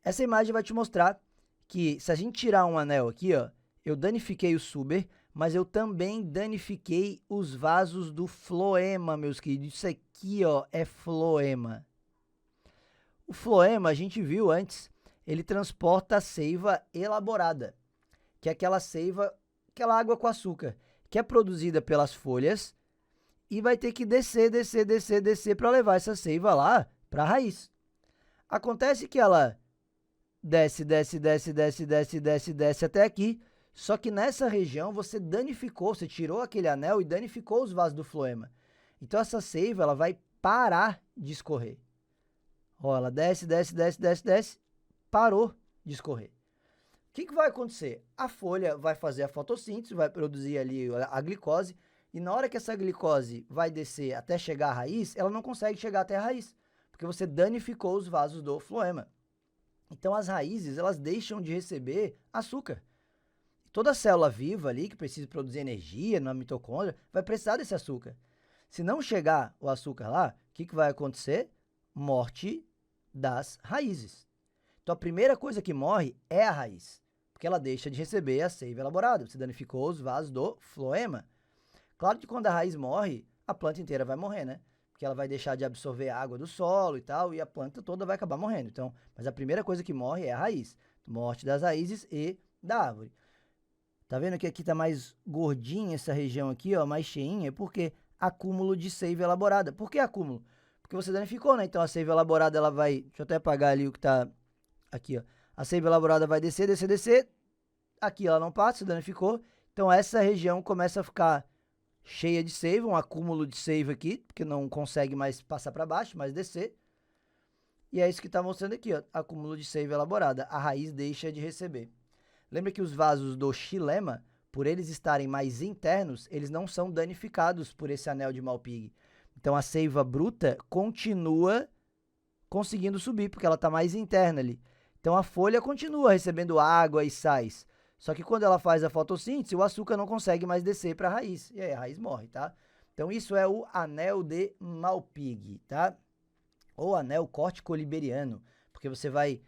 A: Essa imagem vai te mostrar que se a gente tirar um anel aqui, ó, eu danifiquei o suber, mas eu também danifiquei os vasos do floema, meus queridos. Isso aqui, ó, é floema. O floema, a gente viu antes, ele transporta a seiva elaborada, que é aquela seiva, aquela água com açúcar, que é produzida pelas folhas e vai ter que descer para levar essa seiva lá para a raiz. Acontece que ela desce até aqui, só que nessa região você danificou, você tirou aquele anel e danificou os vasos do floema. Então essa seiva ela vai parar de escorrer. Ó, ela desce, parou de escorrer. O que vai acontecer? A folha vai fazer a fotossíntese, vai produzir ali a glicose, e na hora que essa glicose vai descer até chegar à raiz, ela não consegue chegar até a raiz, porque você danificou os vasos do floema. Então as raízes, elas deixam de receber açúcar. Toda célula viva ali, que precisa produzir energia na mitocôndria, vai precisar desse açúcar. Se não chegar o açúcar lá, o que vai acontecer? Morte das raízes. Então, a primeira coisa que morre é a raiz, porque ela deixa de receber a seiva elaborada. Você danificou os vasos do floema. Claro que quando a raiz morre, a planta inteira vai morrer, né? Porque ela vai deixar de absorver a água do solo e tal, e a planta toda vai acabar morrendo. Então, mas a primeira coisa que morre é a raiz. Morte das raízes e da árvore. Tá vendo que aqui tá mais gordinha essa região aqui, ó, mais cheinha? É porque acúmulo de seiva elaborada. Por que acúmulo? Porque você danificou, né? Então a seiva elaborada, ela vai... Deixa eu até apagar ali o que tá aqui, ó. A seiva elaborada vai descer, descer, descer. Aqui ela não passa, danificou. Então essa região começa a ficar cheia de seiva, um acúmulo de seiva aqui, porque não consegue mais passar para baixo, mais descer. E é isso que está mostrando aqui, ó, acúmulo de seiva elaborada. A raiz deixa de receber. Lembra que os vasos do xilema, por eles estarem mais internos, eles não são danificados por esse anel de Malpighi. Então a seiva bruta continua conseguindo subir, porque ela está mais interna ali. Então a folha continua recebendo água e sais. Só que quando ela faz a fotossíntese, o açúcar não consegue mais descer para a raiz. E aí a raiz morre, tá? Então isso é o anel de Malpighi, tá? Ou anel cortico-liberiano, porque você vai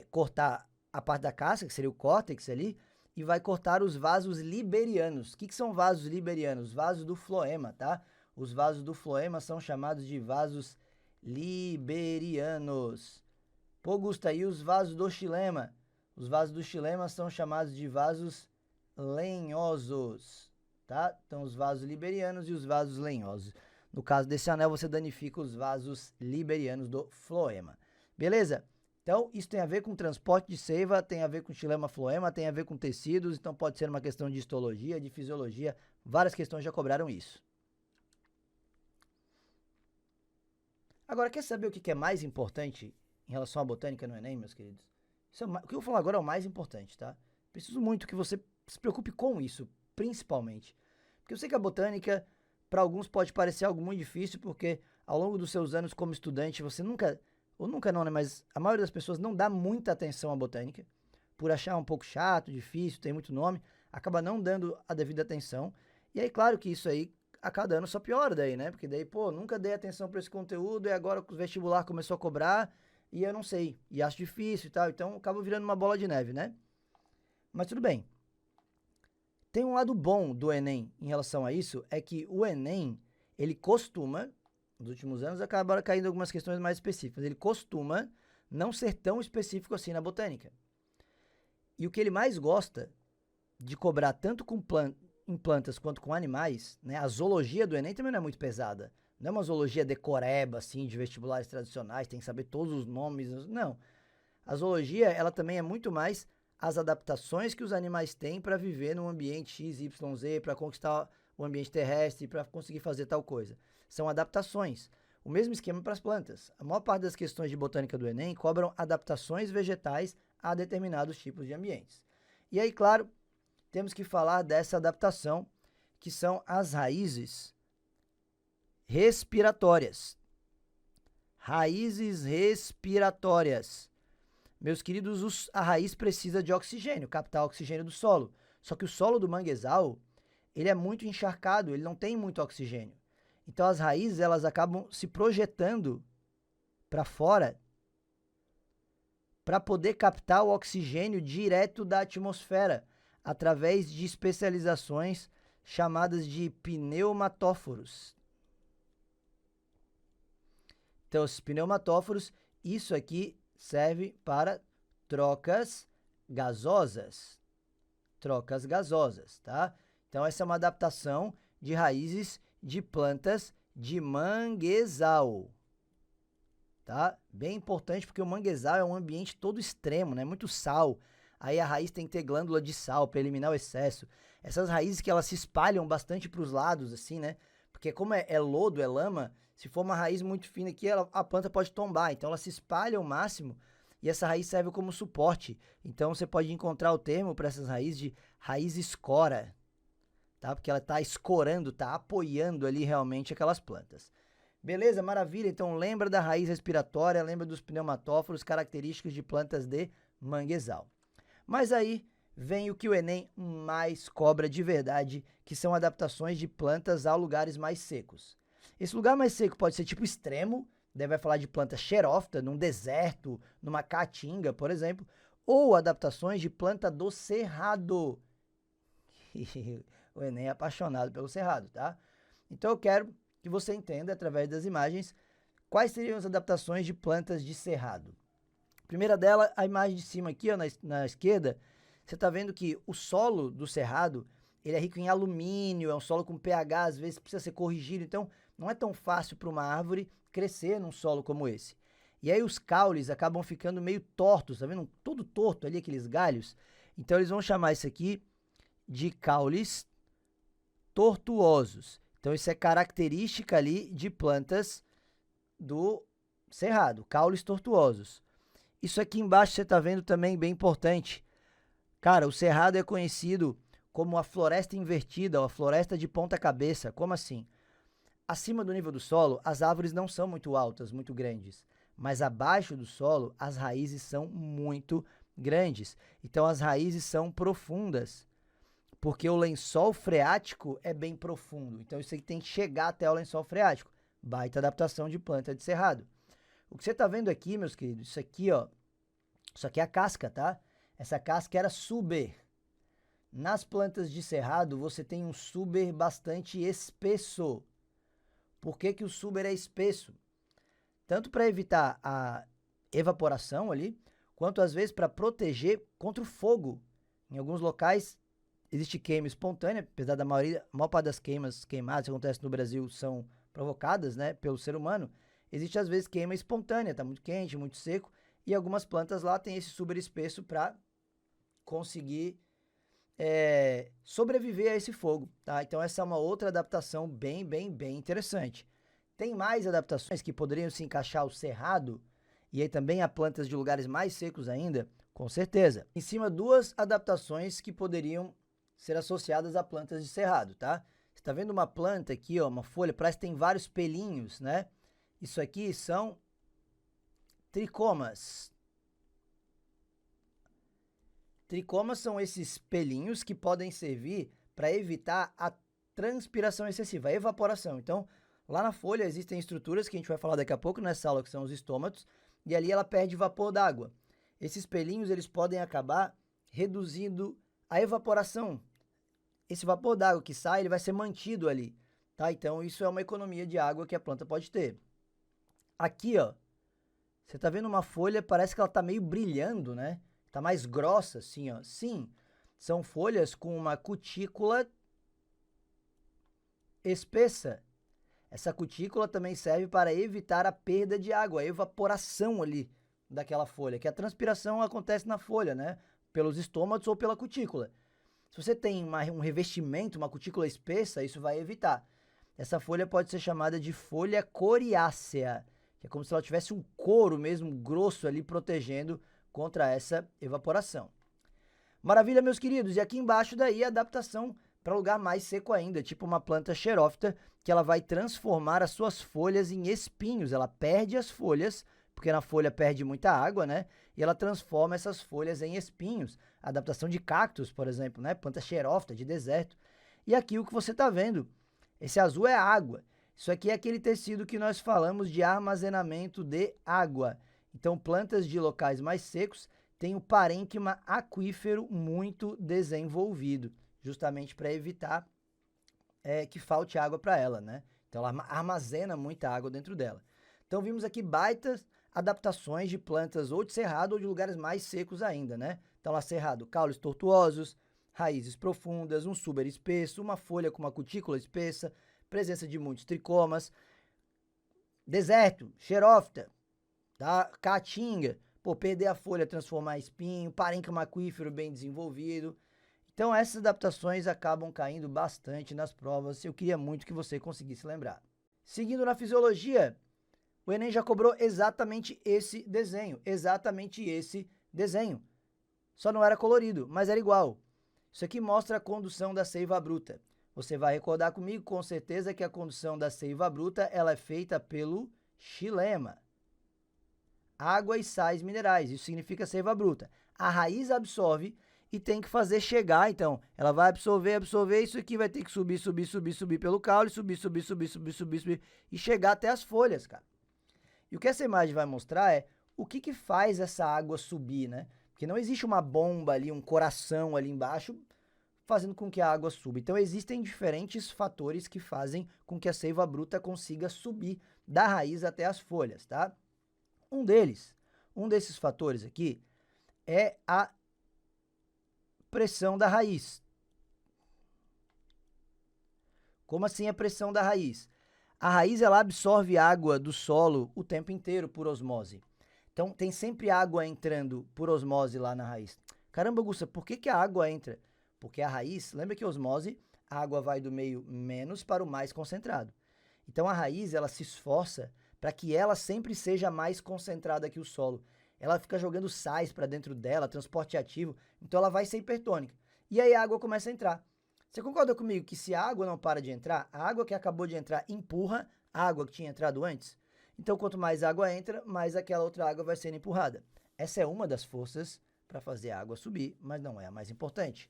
A: cortar a parte da casca, que seria o córtex ali, e vai cortar os vasos liberianos. O que são vasos liberianos? Vasos do floema, tá? Os vasos do floema são chamados de vasos liberianos. Pô, Gusta, e os vasos do xilema? Os vasos do xilema são chamados de vasos lenhosos, tá? Então, os vasos liberianos e os vasos lenhosos. No caso desse anel, você danifica os vasos liberianos do floema. Beleza? Então, isso tem a ver com transporte de seiva, tem a ver com xilema floema, tem a ver com tecidos, então pode ser uma questão de histologia, de fisiologia, várias questões já cobraram isso. Agora, quer saber o que é mais importante em relação à botânica no Enem, meus queridos? O que eu vou falar agora é o mais importante, tá? Preciso muito que você se preocupe com isso, principalmente. Porque eu sei que a botânica, para alguns, pode parecer algo muito difícil, porque ao longo dos seus anos como estudante, você nunca, ou nunca não, né? Mas a maioria das pessoas não dá muita atenção à botânica, por achar um pouco chato, difícil, tem muito nome, acaba não dando a devida atenção. E aí, claro que isso aí, a cada ano só piora daí, né? Porque daí, pô, nunca dei atenção para esse conteúdo e agora o vestibular começou a cobrar e eu não sei, e acho difícil e tal, então acaba virando uma bola de neve, né? Mas tudo bem. Tem um lado bom do Enem em relação a isso, é que o Enem, ele costuma, nos últimos anos acabaram caindo algumas questões mais específicas, ele costuma não ser tão específico assim na botânica. E o que ele mais gosta de cobrar tanto em plantas quanto com animais, né? A zoologia do Enem também não é muito pesada. Não é uma zoologia decoreba, assim, de vestibulares tradicionais, tem que saber todos os nomes. Não. A zoologia, ela também é muito mais as adaptações que os animais têm para viver num ambiente X, Y, Z, para conquistar o ambiente terrestre, para conseguir fazer tal coisa. São adaptações. O mesmo esquema para as plantas. A maior parte das questões de botânica do Enem cobram adaptações vegetais a determinados tipos de ambientes. E aí, claro, temos que falar dessa adaptação, que são as raízes respiratórias. Raízes respiratórias. Meus queridos, a raiz precisa de oxigênio, captar oxigênio do solo. Só que o solo do manguezal, ele é muito encharcado, ele não tem muito oxigênio. Então as raízes, elas acabam se projetando para fora para poder captar o oxigênio direto da atmosfera, através de especializações chamadas de pneumatóforos. Então, os pneumatóforos, isso aqui serve para trocas gasosas. Trocas gasosas, tá? Então, essa é uma adaptação de raízes de plantas de manguezal. Tá? Bem importante, porque o manguezal é um ambiente todo extremo, né? Muito sal. Aí a raiz tem que ter glândula de sal para eliminar o excesso. Essas raízes que elas se espalham bastante para os lados, assim, né? Porque como é lodo, é lama, se for uma raiz muito fina aqui, a planta pode tombar. Então ela se espalha ao máximo e essa raiz serve como suporte. Então você pode encontrar o termo para essas raízes de raiz escora, tá? Porque ela está escorando, está apoiando ali realmente aquelas plantas. Beleza? Maravilha. Então lembra da raiz respiratória, lembra dos pneumatóforos característicos de plantas de manguezal. Mas aí vem o que o Enem mais cobra de verdade, que são adaptações de plantas a lugares mais secos. Esse lugar mais seco pode ser tipo extremo, daí vai falar de planta xerófita, num deserto, numa caatinga, por exemplo, ou adaptações de planta do cerrado. O Enem é apaixonado pelo cerrado, tá? Então eu quero que você entenda, através das imagens, quais seriam as adaptações de plantas de cerrado. A primeira dela, a imagem de cima aqui, ó, na esquerda, você está vendo que o solo do cerrado, ele é rico em alumínio, é um solo com pH, às vezes precisa ser corrigido, então não é tão fácil para uma árvore crescer num solo como esse. E aí os caules acabam ficando meio tortos, tá vendo? Todo torto ali, aqueles galhos. Então eles vão chamar isso aqui de caules tortuosos. Então isso é característica ali de plantas do cerrado, caules tortuosos. Isso aqui embaixo você está vendo também bem importante. Cara, o cerrado é conhecido como a floresta invertida, ou a floresta de ponta cabeça. Como assim? Acima do nível do solo, as árvores não são muito altas, muito grandes. Mas abaixo do solo, as raízes são muito grandes. Então, as raízes são profundas, porque o lençol freático é bem profundo. Então, isso aí tem que chegar até o lençol freático. Baita adaptação de planta de cerrado. O que você está vendo aqui, meus queridos, isso aqui, ó, isso aqui é a casca, tá? Essa casca era suber. Nas plantas de cerrado, você tem um suber bastante espesso. Por que que o suber é espesso? Tanto para evitar a evaporação ali, quanto às vezes para proteger contra o fogo. Em alguns locais existe queima espontânea, apesar da maior parte das queimadas que acontecem no Brasil são provocadas, né, pelo ser humano. Existe às vezes queima espontânea, está muito quente, muito seco, e algumas plantas lá têm esse suber espesso para conseguir sobreviver a esse fogo, tá? Então essa é uma outra adaptação bem interessante. Tem mais adaptações que poderiam se encaixar ao cerrado, e aí também há plantas de lugares mais secos ainda, com certeza. Em cima, duas adaptações que poderiam ser associadas a plantas de cerrado, tá? Você tá vendo uma planta aqui, ó, uma folha, parece que tem vários pelinhos, né? Isso aqui são tricomas. Tricomas são esses pelinhos que podem servir para evitar a transpiração excessiva, a evaporação. Então, lá na folha existem estruturas que a gente vai falar daqui a pouco nessa aula, que são os estômatos, e ali ela perde vapor d'água. Esses pelinhos, eles podem acabar reduzindo a evaporação. Esse vapor d'água que sai, ele vai ser mantido ali, tá? Então, isso é uma economia de água que a planta pode ter. Aqui, ó, você tá vendo uma folha, parece que ela tá meio brilhando, né? Tá mais grossa, assim, ó. Sim, são folhas com uma cutícula espessa. Essa cutícula também serve para evitar a perda de água, a evaporação ali daquela folha, que a transpiração acontece na folha, né? Pelos estômatos ou pela cutícula. Se você tem um revestimento, uma cutícula espessa, isso vai evitar. Essa folha pode ser chamada de folha coriácea, que é como se ela tivesse um couro mesmo grosso ali protegendo contra essa evaporação. Maravilha, meus queridos. E aqui embaixo daí a adaptação para lugar mais seco ainda, tipo uma planta xerófita, que ela vai transformar as suas folhas em espinhos. Ela perde as folhas, porque na folha perde muita água, né? E ela transforma essas folhas em espinhos. A adaptação de cactos, por exemplo, né? Planta xerófita de deserto. E aqui o que você está vendo, esse azul é água. Isso aqui é aquele tecido que nós falamos de armazenamento de água. Então, plantas de locais mais secos têm o parênquima aquífero muito desenvolvido, justamente para evitar que falte água para ela, né? Então, ela armazena muita água dentro dela. Então, vimos aqui baitas adaptações de plantas ou de cerrado ou de lugares mais secos ainda, né? Então, lá cerrado, caules tortuosos, raízes profundas, um suber espesso, uma folha com uma cutícula espessa, presença de muitos tricomas, deserto, xerófita, tá? Caatinga, pô, perder a folha, transformar em espinho, parênquima aquífero bem desenvolvido. Então, essas adaptações acabam caindo bastante nas provas. Eu queria muito que você conseguisse lembrar. Seguindo na fisiologia, o Enem já cobrou exatamente esse desenho. Só não era colorido, mas era igual. Isso aqui mostra a condução da seiva bruta. Você vai recordar comigo, com certeza, que a condução da seiva bruta ela é feita pelo xilema. Água e sais minerais, isso significa seiva bruta. A raiz absorve e tem que fazer chegar, então, ela vai absorver, isso aqui vai ter que subir pelo caule, subir, e chegar até as folhas, cara. E o que essa imagem vai mostrar é o que faz essa água subir, né? Porque não existe uma bomba ali, um coração ali embaixo fazendo com que a água suba. Então existem diferentes fatores que fazem com que a seiva bruta consiga subir da raiz até as folhas, tá? Um desses fatores aqui é a pressão da raiz. Como assim a pressão da raiz? A raiz ela absorve água do solo o tempo inteiro por osmose. Então tem sempre água entrando por osmose lá na raiz. Caramba, Gusta, por que a água entra? Porque a raiz, lembra que osmose, a água vai do meio menos para o mais concentrado. Então a raiz ela se esforça para que ela sempre seja mais concentrada que o solo. Ela fica jogando sais para dentro dela, transporte ativo, então ela vai ser hipertônica. E aí a água começa a entrar. Você concorda comigo que se a água não para de entrar, a água que acabou de entrar empurra a água que tinha entrado antes? Então, quanto mais água entra, mais aquela outra água vai sendo empurrada. Essa é uma das forças para fazer a água subir, mas não é a mais importante.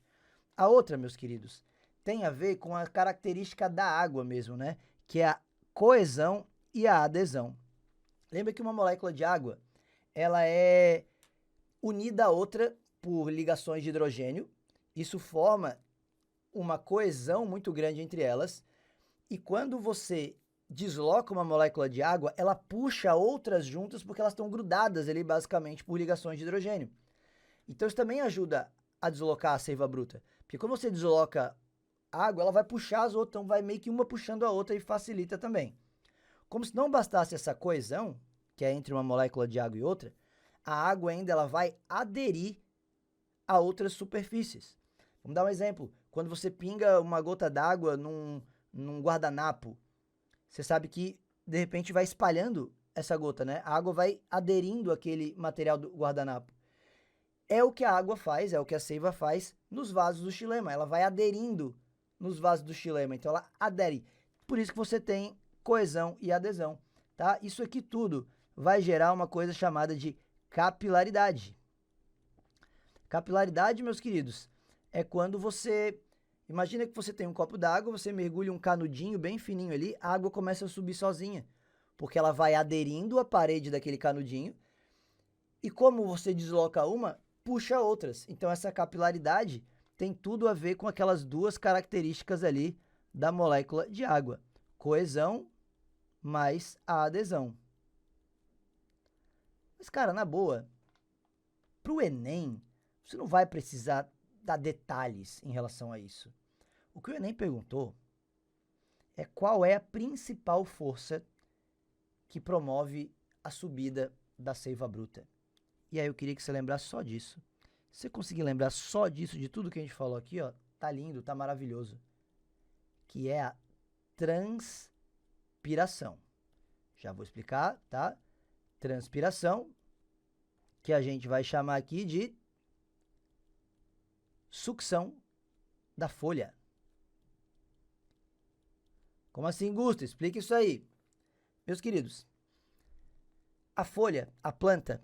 A: A outra, meus queridos, tem a ver com a característica da água mesmo, né? Que é a coesão e a adesão. Lembra que uma molécula de água, ela é unida a outra por ligações de hidrogênio. Isso forma uma coesão muito grande entre elas, e quando você desloca uma molécula de água, ela puxa outras juntas porque elas estão grudadas ali basicamente por ligações de hidrogênio. Então isso também ajuda a deslocar a seiva bruta, porque quando você desloca água, ela vai puxar as outras, então vai meio que uma puxando a outra e facilita também. Como se não bastasse essa coesão, que é entre uma molécula de água e outra, a água ainda ela vai aderir a outras superfícies. Vamos dar um exemplo. Quando você pinga uma gota d'água num guardanapo, você sabe que, de repente, vai espalhando essa gota, né? A água vai aderindo àquele material do guardanapo. É o que a água faz, é o que a seiva faz nos vasos do xilema. Ela vai aderindo nos vasos do xilema, então ela adere. Por isso que você tem coesão e adesão, tá? Isso aqui tudo vai gerar uma coisa chamada de capilaridade. Capilaridade, meus queridos, é quando você... Imagina que você tem um copo d'água, você mergulha um canudinho bem fininho ali, a água começa a subir sozinha, porque ela vai aderindo à parede daquele canudinho, e como você desloca uma, puxa outras. Então essa capilaridade tem tudo a ver com aquelas duas características ali da molécula de água. Coesão mais a adesão. Mas, cara, na boa, para o Enem, você não vai precisar dar detalhes em relação a isso. O que o Enem perguntou é qual é a principal força que promove a subida da seiva bruta. E aí eu queria que você lembrasse só disso. Se você conseguir lembrar só disso, de tudo que a gente falou aqui, ó, tá lindo, tá maravilhoso. Que é a transpiração. Já vou explicar, tá? Transpiração, que a gente vai chamar aqui de sucção da folha. Como assim, Gusto? Explica isso aí. Meus queridos, a folha, a planta,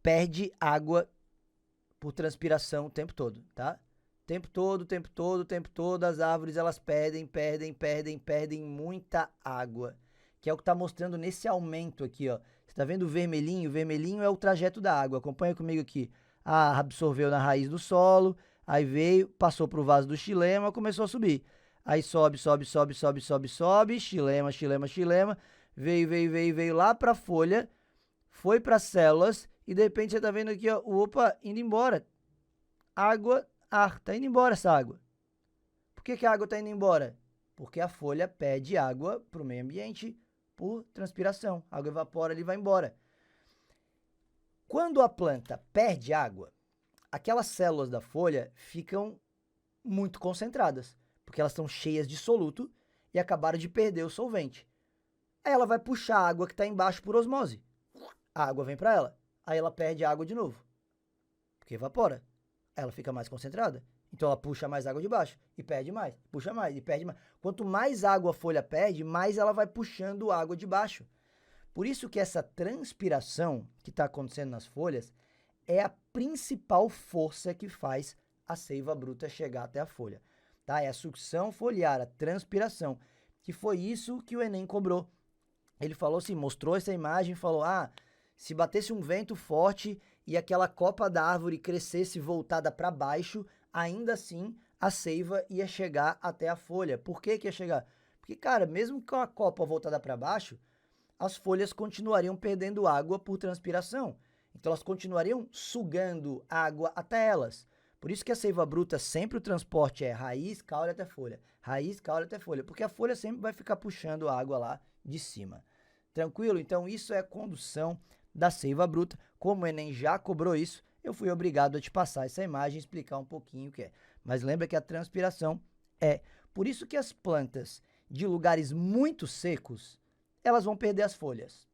A: perde água por transpiração o tempo todo, tá? Tempo todo, as árvores elas perdem muita água, que é o que está mostrando nesse aumento aqui, ó. Você tá vendo o vermelhinho? O vermelhinho é o trajeto da água. Acompanha comigo aqui. Ah, absorveu na raiz do solo, aí veio, passou para o vaso do xilema, começou a subir. Aí sobe, xilema, veio lá para a folha, foi para as células e de repente você tá vendo aqui, ó, opa, indo embora. Água, ar, tá indo embora essa água. Por que a água tá indo embora? Porque a folha pede água para o meio ambiente por transpiração. A água evapora ali e vai embora. Quando a planta perde água, aquelas células da folha ficam muito concentradas, porque elas estão cheias de soluto e acabaram de perder o solvente. Aí ela vai puxar a água que está embaixo por osmose. A água vem para ela. Aí ela perde a água de novo, porque evapora. Aí ela fica mais concentrada. Então ela puxa mais água de baixo e perde mais, puxa mais e perde mais. Quanto mais água a folha perde, mais ela vai puxando água de baixo. Por isso que essa transpiração que está acontecendo nas folhas é a principal força que faz a seiva bruta chegar até a folha. Tá? É a sucção foliar, a transpiração, que foi isso que o Enem cobrou. Ele falou assim, mostrou essa imagem e falou, se batesse um vento forte e aquela copa da árvore crescesse voltada para baixo, ainda assim a seiva ia chegar até a folha. Por que que ia chegar? Porque, cara, mesmo com a copa voltada para baixo, as folhas continuariam perdendo água por transpiração. Então elas continuariam sugando água até elas. Por isso que a seiva bruta sempre o transporte é raiz, caule até folha. Raiz, caule até folha. Porque a folha sempre vai ficar puxando a água lá de cima. Tranquilo? Então isso é a condução da seiva bruta. Como o Enem já cobrou isso, eu fui obrigado a te passar essa imagem e explicar um pouquinho o que é. Mas lembra que a transpiração é. Por isso que as plantas de lugares muito secos, elas vão perder as folhas.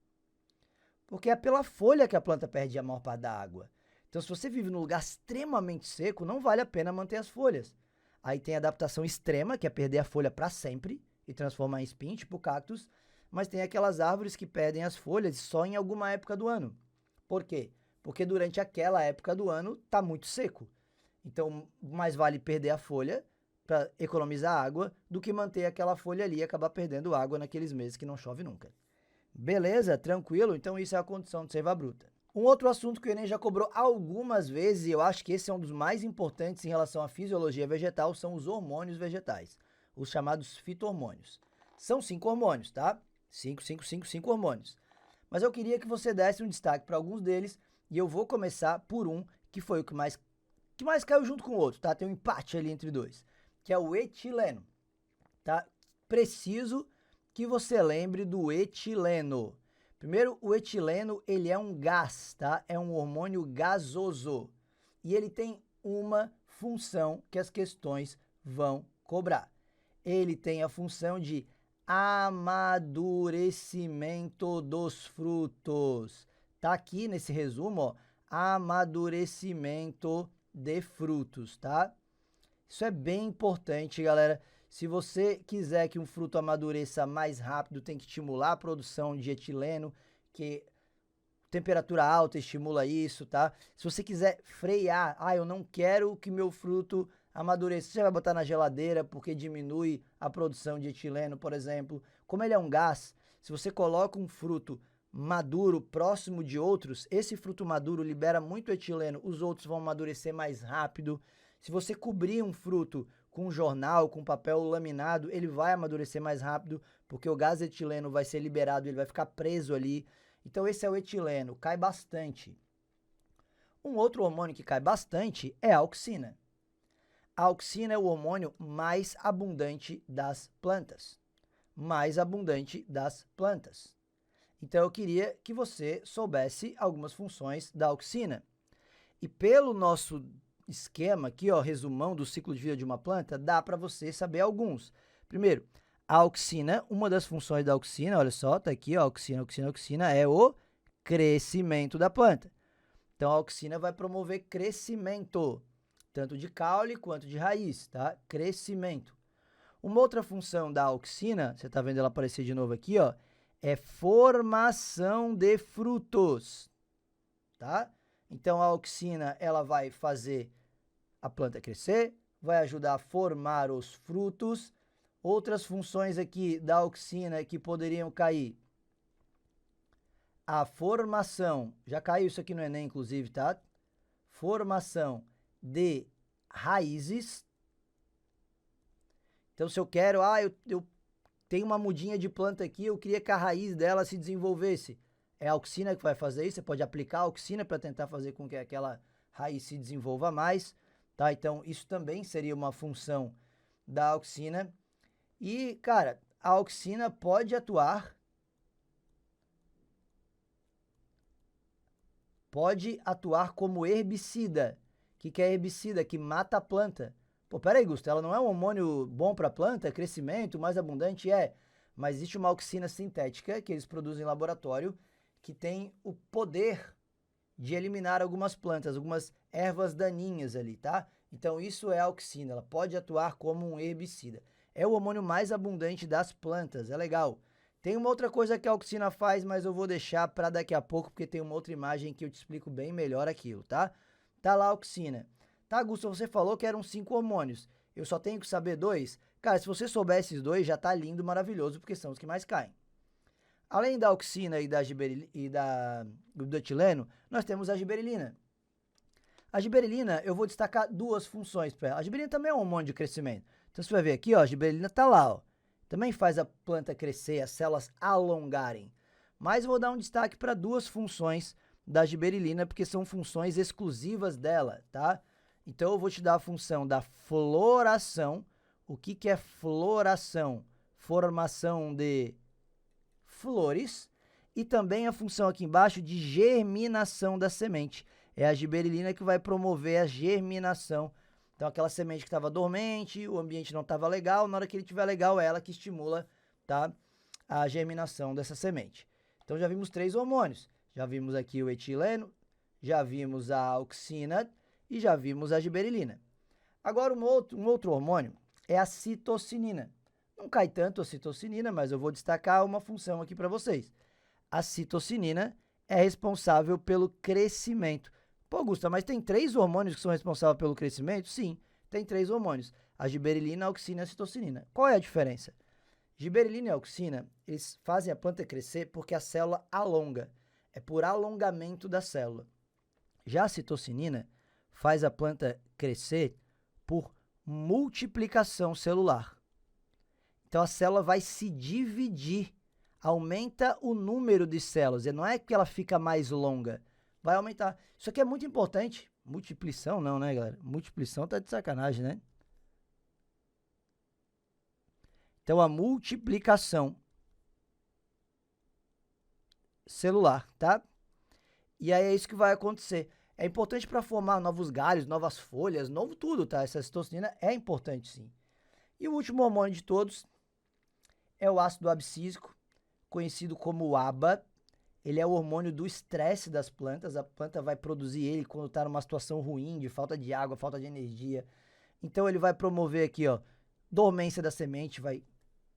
A: Porque é pela folha que a planta perde a maior parte da água. Então, se você vive num lugar extremamente seco, não vale a pena manter as folhas. Aí tem a adaptação extrema, que é perder a folha para sempre e transformar em espinho, tipo cactus. Mas tem aquelas árvores que perdem as folhas só em alguma época do ano. Por quê? Porque durante aquela época do ano está muito seco. Então, mais vale perder a folha para economizar água do que manter aquela folha ali e acabar perdendo água naqueles meses que não chove nunca. Beleza? Tranquilo? Então isso é a condição de seiva bruta. Um outro assunto que o Enem já cobrou algumas vezes, e eu acho que esse é um dos mais importantes em relação à fisiologia vegetal, são os hormônios vegetais, os chamados fito-hormônios. São 5 hormônios, tá? 5 hormônios. Mas eu queria que você desse um destaque para alguns deles, e eu vou começar por um que foi o que mais caiu junto com o outro, tá? Tem um empate ali entre dois, que é o etileno, tá? Preciso que você lembre do etileno. Primeiro, o etileno, ele é um gás, tá? É um hormônio gasoso. E ele tem uma função que as questões vão cobrar. Ele tem a função de amadurecimento dos frutos. Tá aqui nesse resumo, ó, amadurecimento de frutos, tá? Isso é bem importante, galera. Se você quiser que um fruto amadureça mais rápido, tem que estimular a produção de etileno, que temperatura alta estimula isso, tá? Se você quiser frear, eu não quero que meu fruto amadureça, você vai botar na geladeira porque diminui a produção de etileno, por exemplo. Como ele é um gás, se você coloca um fruto maduro próximo de outros, esse fruto maduro libera muito etileno, os outros vão amadurecer mais rápido. Se você cobrir um fruto com jornal, com papel laminado, ele vai amadurecer mais rápido, porque o gás etileno vai ser liberado, ele vai ficar preso ali. Então esse é o etileno, cai bastante. Um outro hormônio que cai bastante é a auxina. A auxina é o hormônio mais abundante das plantas. Mais abundante das plantas. Então eu queria que você soubesse algumas funções da auxina. E pelo nosso esquema aqui, ó, resumão do ciclo de vida de uma planta, dá para você saber alguns. Primeiro, a auxina, uma das funções da auxina, olha só, tá aqui, ó, auxina, é o crescimento da planta. Então, a auxina vai promover crescimento, tanto de caule quanto de raiz, tá? Crescimento. Uma outra função da auxina, você tá vendo ela aparecer de novo aqui, ó, é formação de frutos, tá? Então, a auxina, ela vai fazer a planta crescer, vai ajudar a formar os frutos. Outras funções aqui da auxina que poderiam cair. A formação, já caiu isso aqui no Enem, inclusive, tá? Formação de raízes. Então, se eu quero, eu tenho uma mudinha de planta aqui, eu queria que a raiz dela se desenvolvesse. É a auxina que vai fazer isso, você pode aplicar a auxina para tentar fazer com que aquela raiz se desenvolva mais, tá? Então, isso também seria uma função da auxina. E, cara, a auxina pode atuar como herbicida. O que é herbicida? Que mata a planta. Pô, peraí, Gusto, ela não é um hormônio bom para a planta? Crescimento, mais abundante? É. Mas existe uma auxina sintética que eles produzem em laboratório que tem o poder de eliminar algumas plantas, algumas ervas daninhas ali, tá? Então, isso é a auxina, ela pode atuar como um herbicida. É o hormônio mais abundante das plantas, é legal. Tem uma outra coisa que a auxina faz, mas eu vou deixar para daqui a pouco, porque tem uma outra imagem que eu te explico bem melhor aquilo, tá? Tá lá a auxina. Tá, Gustavo, você falou que eram 5 hormônios. Eu só tenho que saber 2? Cara, se você souber esses 2, já tá lindo, maravilhoso, porque são os que mais caem. Além da auxina e do etileno, nós temos a giberelina. A giberelina, eu vou destacar duas funções para ela. A giberelina também é um hormônio de crescimento. Então, você vai ver aqui, ó, a giberelina tá lá, ó. Também faz a planta crescer, as células alongarem. Mas eu vou dar um destaque para duas funções da giberelina, porque são funções exclusivas dela, tá? Então, eu vou te dar a função da floração. O que que é floração? Formação de flores. E também a função aqui embaixo de germinação da semente. É a giberelina que vai promover a germinação. Então, aquela semente que estava dormente, o ambiente não estava legal, na hora que ele estiver legal, é ela que estimula, tá, a germinação dessa semente. Então, já vimos 3 hormônios. Já vimos aqui o etileno, já vimos a auxina e já vimos a giberelina. Agora, um outro hormônio é a citocinina. Não cai tanto a citocinina, mas eu vou destacar uma função aqui para vocês. A citocinina é responsável pelo crescimento. Pô, Augusta, mas tem 3 hormônios que são responsáveis pelo crescimento? Sim, tem 3 hormônios. A giberelina, a auxina e a citocinina. Qual é a diferença? Giberelina e auxina, eles fazem a planta crescer porque a célula alonga. É por alongamento da célula. Já a citocinina faz a planta crescer por multiplicação celular. Então, a célula vai se dividir, aumenta o número de células. E não é que ela fica mais longa, vai aumentar. Isso aqui é muito importante. Multiplicação não, né, galera? Multiplicação tá de sacanagem, né? Então, a multiplicação celular, tá? E aí é isso que vai acontecer. É importante para formar novos galhos, novas folhas, novo tudo, tá? Essa citocinina é importante, sim. E o último hormônio de todos é o ácido abscísico, conhecido como ABA. Ele é o hormônio do estresse das plantas. A planta vai produzir ele quando está numa situação ruim, de falta de água, falta de energia. Então, ele vai promover aqui, ó, dormência da semente, vai...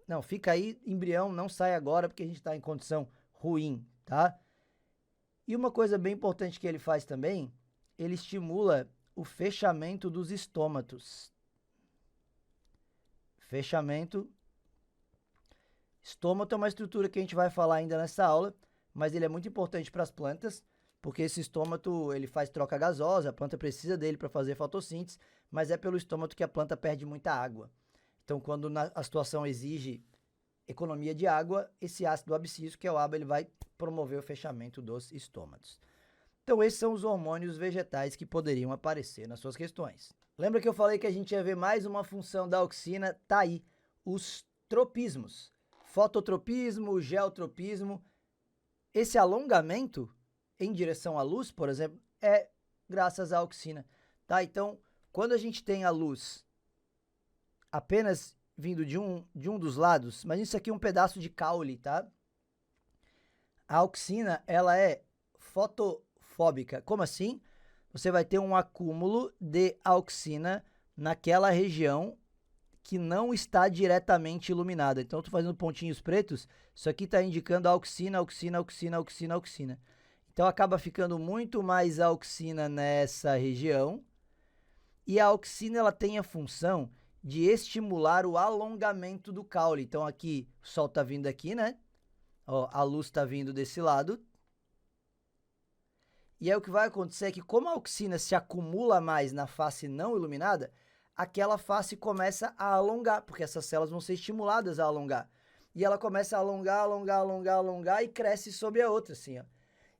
A: Não, fica aí, embrião, não sai agora porque a gente está em condição ruim, tá? E uma coisa bem importante que ele faz também, ele estimula o fechamento dos estômatos. Fechamento. Estômato é uma estrutura que a gente vai falar ainda nessa aula, mas ele é muito importante para as plantas, porque esse estômato ele faz troca gasosa, a planta precisa dele para fazer fotossíntese, mas é pelo estômato que a planta perde muita água. Então, quando a situação exige economia de água, esse ácido abscísico, que é o ABA, ele vai promover o fechamento dos estômatos. Então, esses são os hormônios vegetais que poderiam aparecer nas suas questões. Lembra que eu falei que a gente ia ver mais uma função da auxina? Tá aí, os tropismos. Fototropismo, geotropismo. Esse alongamento em direção à luz, por exemplo, é graças à auxina, tá? Então, quando a gente tem a luz apenas vindo de um dos lados, mas isso aqui é um pedaço de caule, tá? A auxina, ela é fotofóbica. Como assim? Você vai ter um acúmulo de auxina naquela região que não está diretamente iluminada. Então, eu estou fazendo pontinhos pretos, isso aqui está indicando auxina, auxina, auxina, auxina, auxina. Então, acaba ficando muito mais auxina nessa região. E a auxina, ela tem a função de estimular o alongamento do caule. Então, aqui, o sol está vindo aqui, né? Ó, a luz está vindo desse lado. E aí, o que vai acontecer é que, como a auxina se acumula mais na face não iluminada, aquela face começa a alongar, porque essas células vão ser estimuladas a alongar. E ela começa a alongar, alongar, alongar, alongar e cresce sobre a outra, assim, ó.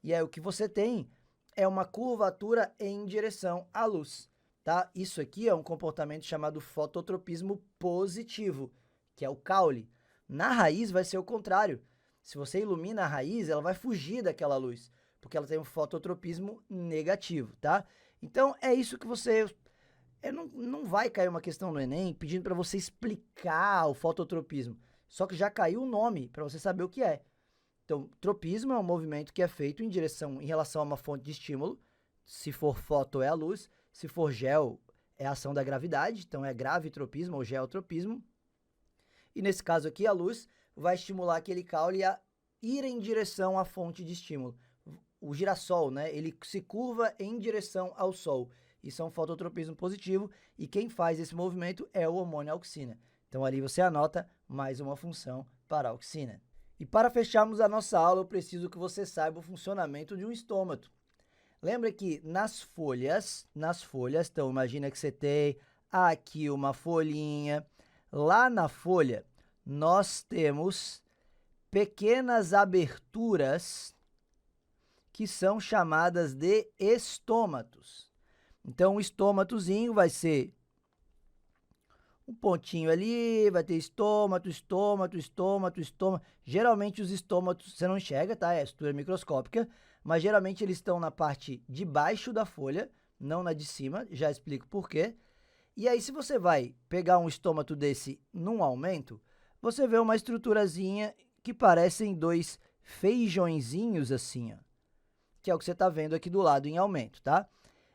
A: E aí, o que você tem é uma curvatura em direção à luz, tá? Isso aqui é um comportamento chamado fototropismo positivo, que é o caule. Na raiz vai ser o contrário. Se você ilumina a raiz, ela vai fugir daquela luz, porque ela tem um fototropismo negativo, tá? Então, é isso que você... não vai cair uma questão no Enem pedindo para você explicar o fototropismo, só que já caiu o nome para você saber o que é. Então, tropismo é um movimento que é feito em relação a uma fonte de estímulo. Se for foto, é a luz. Se for gel, é a ação da gravidade. Então, é gravitropismo ou geotropismo. E nesse caso aqui, a luz vai estimular aquele caule a ir em direção à fonte de estímulo. O girassol, né? Ele se curva em direção ao sol. Isso é um fototropismo positivo. E quem faz esse movimento é o hormônio auxina. Então, ali você anota mais uma função para a auxina. E para fecharmos a nossa aula, eu preciso que você saiba o funcionamento de um estômato. Lembra que nas folhas, então imagina que você tem aqui uma folhinha. Lá na folha, nós temos pequenas aberturas que são chamadas de estômatos. Então, o estômatozinho vai ser um pontinho ali, vai ter estômato, estômato, estômato, estômato. Geralmente os estômatos, você não enxerga, tá? É estrutura microscópica, mas geralmente eles estão na parte de baixo da folha, não na de cima, já explico por quê. E aí, se você vai pegar um estômato desse num aumento, você vê uma estruturazinha que parecem dois feijõezinhos assim, ó, que é o que você está vendo aqui do lado em aumento, tá?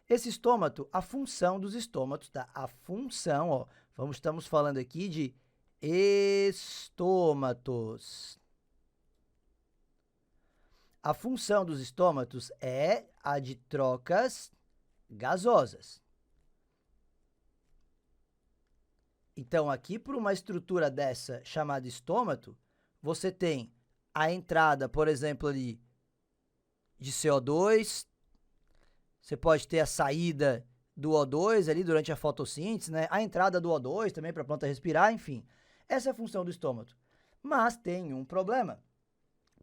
A: Esse estômato, a função dos estômatos, tá? A função, ó, estamos falando aqui de estômatos. A função dos estômatos é a de trocas gasosas. Então, aqui, por uma estrutura dessa chamada estômato, você tem a entrada, por exemplo, ali de CO2, você pode ter a saída do O2 ali durante a fotossíntese, né? A entrada do O2 também para a planta respirar, enfim. Essa é a função do estômato. Mas tem um problema.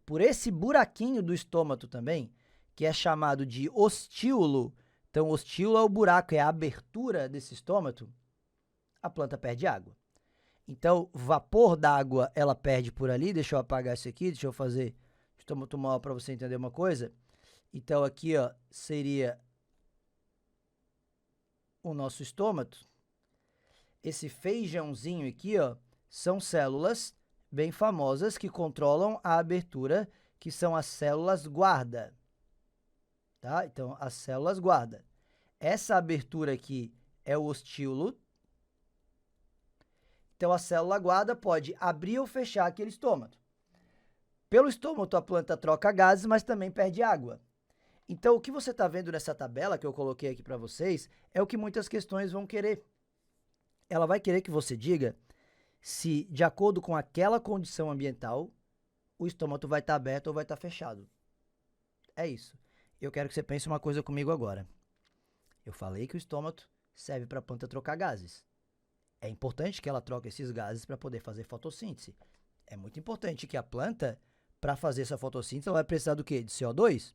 A: Por esse buraquinho do estômato também, que é chamado de ostíolo, então ostíolo é o buraco, é a abertura desse estômato, a planta perde água. Então, vapor d'água ela perde por ali. Deixa eu apagar isso aqui, deixa eu tomar para você entender uma coisa. Então, aqui, ó, seria o nosso estômato. Esse feijãozinho aqui, ó, são células bem famosas que controlam a abertura, que são as células guarda. Tá? Então, as células guarda. Essa abertura aqui é o ostíolo. Então, a célula guarda pode abrir ou fechar aquele estômato. Pelo estômago, a planta troca gases, mas também perde água. Então, o que você está vendo nessa tabela que eu coloquei aqui para vocês é o que muitas questões vão querer. Ela vai querer que você diga se, de acordo com aquela condição ambiental, o estômago vai estar aberto ou vai estar fechado. É isso. Eu quero que você pense uma coisa comigo agora. Eu falei que o estômago serve para a planta trocar gases. É importante que ela troque esses gases para poder fazer fotossíntese. É muito importante que a planta, para fazer essa fotossíntese, ela vai precisar do quê? De CO2?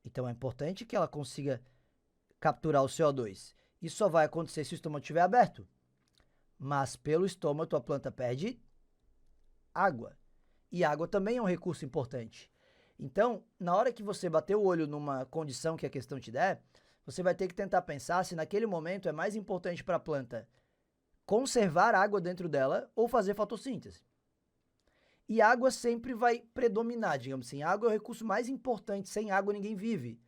A: Então, é importante que ela consiga capturar o CO2. Isso só vai acontecer se o estômago estiver aberto. Mas, pelo estômago, a planta perde água. E água também é um recurso importante. Então, na hora que você bater o olho numa condição que a questão te der, você vai ter que tentar pensar se naquele momento é mais importante para a planta conservar água dentro dela ou fazer fotossíntese. E água sempre vai predominar, digamos assim. A água é o recurso mais importante. Sem água ninguém vive.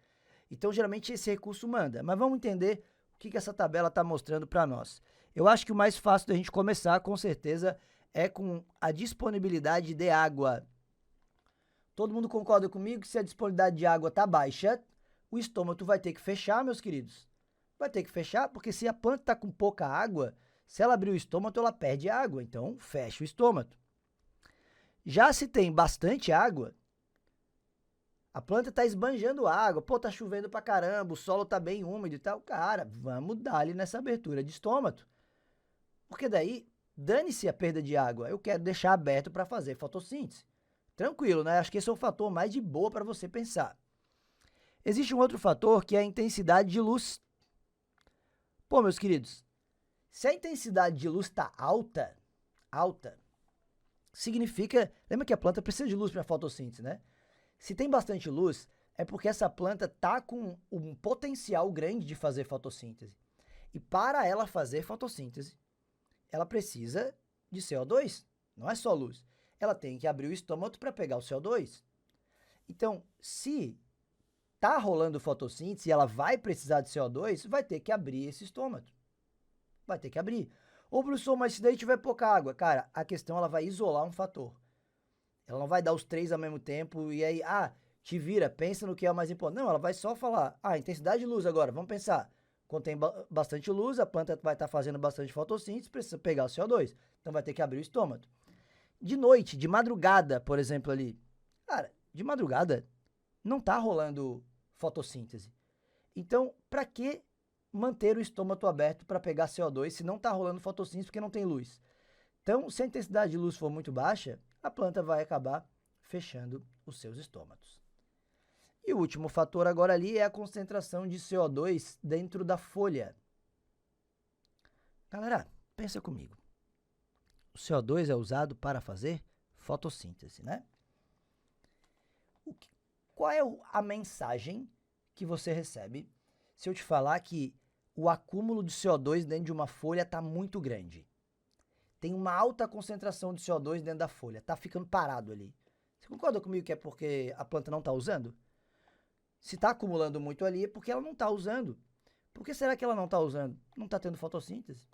A: Então, geralmente, esse recurso manda. Mas vamos entender o que essa tabela está mostrando para nós. Eu acho que o mais fácil da gente começar, com certeza, é com a disponibilidade de água. Todo mundo concorda comigo que se a disponibilidade de água está baixa, o estômago vai ter que fechar, meus queridos. Vai ter que fechar, porque se a planta está com pouca água, se ela abrir o estômago, ela perde água. Então, fecha o estômago. Já se tem bastante água, a planta está esbanjando água, pô, tá chovendo pra caramba, o solo tá bem úmido e tal. Cara, vamos dar ali nessa abertura de estômago. Porque daí, dane-se a perda de água, eu quero deixar aberto para fazer fotossíntese. Tranquilo, né? Acho que esse é o fator mais de boa para você pensar. Existe um outro fator que é a intensidade de luz. Pô, meus queridos, se a intensidade de luz está alta, significa... Lembra que a planta precisa de luz para fotossíntese, né? Se tem bastante luz, é porque essa planta está com um potencial grande de fazer fotossíntese. E para ela fazer fotossíntese, ela precisa de CO2, não é só luz. Ela tem que abrir o estômago para pegar o CO2. Então, se está rolando fotossíntese e ela vai precisar de CO2, vai ter que abrir esse estômago. Vai ter que abrir. Ô, professor, mas se daí tiver pouca água, cara, a questão ela vai isolar um fator. Ela não vai dar os três ao mesmo tempo e aí, te vira, pensa no que é o mais importante. Não, ela vai só falar, intensidade de luz agora, vamos pensar. Quando tem bastante luz, a planta vai estar fazendo bastante fotossíntese, precisa pegar o CO2. Então vai ter que abrir o estômago. De noite, de madrugada, por exemplo, ali. Cara, de madrugada, não está rolando fotossíntese. Então, para que manter o estômago aberto para pegar CO2 se não está rolando fotossíntese porque não tem luz? Então, se a intensidade de luz for muito baixa, a planta vai acabar fechando os seus estômatos. E o último fator agora ali é a concentração de CO2 dentro da folha. Galera, pensa comigo. O CO2 é usado para fazer fotossíntese, né? Qual é a mensagem que você recebe se eu te falar que o acúmulo de CO2 dentro de uma folha está muito grande? Tem uma alta concentração de CO2 dentro da folha, está ficando parado ali. Você concorda comigo que é porque a planta não está usando? Se está acumulando muito ali é porque ela não está usando. Por que será que ela não está usando? Não está tendo fotossíntese.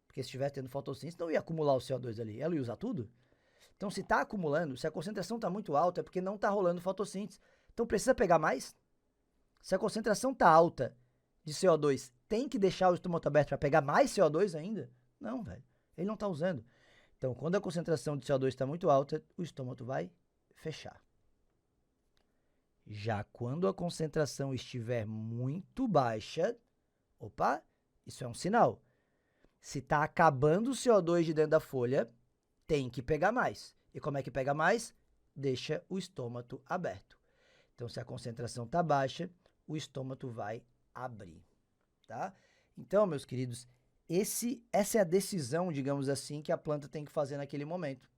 A: Porque se estivesse tendo fotossíntese, não ia acumular o CO2 ali. Ela ia usar tudo? Então, se está acumulando, se a concentração está muito alta, é porque não está rolando fotossíntese. Então, precisa pegar mais? Se a concentração está alta de CO2, tem que deixar o estômago aberto para pegar mais CO2 ainda? Não, velho. Ele não está usando. Então, quando a concentração de CO2 está muito alta, o estômago vai fechar. Já quando a concentração estiver muito baixa, opa, isso é um sinal. Se está acabando o CO2 de dentro da folha, tem que pegar mais. E como é que pega mais? Deixa o estômago aberto. Então, se a concentração está baixa, o estômago vai abrir, tá? Então, meus queridos, essa é a decisão, digamos assim, que a planta tem que fazer naquele momento.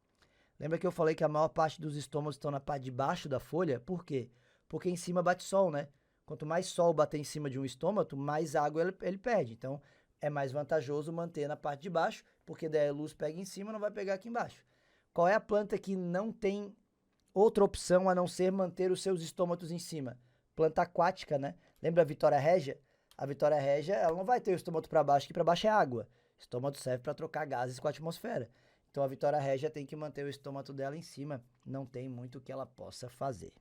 A: Lembra que eu falei que a maior parte dos estômagos estão na parte de baixo da folha? Por quê? Porque em cima bate sol, né? Quanto mais sol bater em cima de um estômago, mais água ele perde. Então, é mais vantajoso manter na parte de baixo, porque daí a luz pega em cima, não vai pegar aqui embaixo. Qual é a planta que não tem outra opção a não ser manter os seus estômatos em cima? Planta aquática, né? Lembra a Vitória Régia? A Vitória Régia, ela não vai ter o estômato para baixo, que para baixo é água. O estômato serve para trocar gases com a atmosfera. Então a Vitória Régia tem que manter o estômato dela em cima. Não tem muito que ela possa fazer.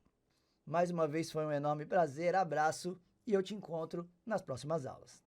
A: Mais uma vez foi um enorme prazer, abraço e eu te encontro nas próximas aulas.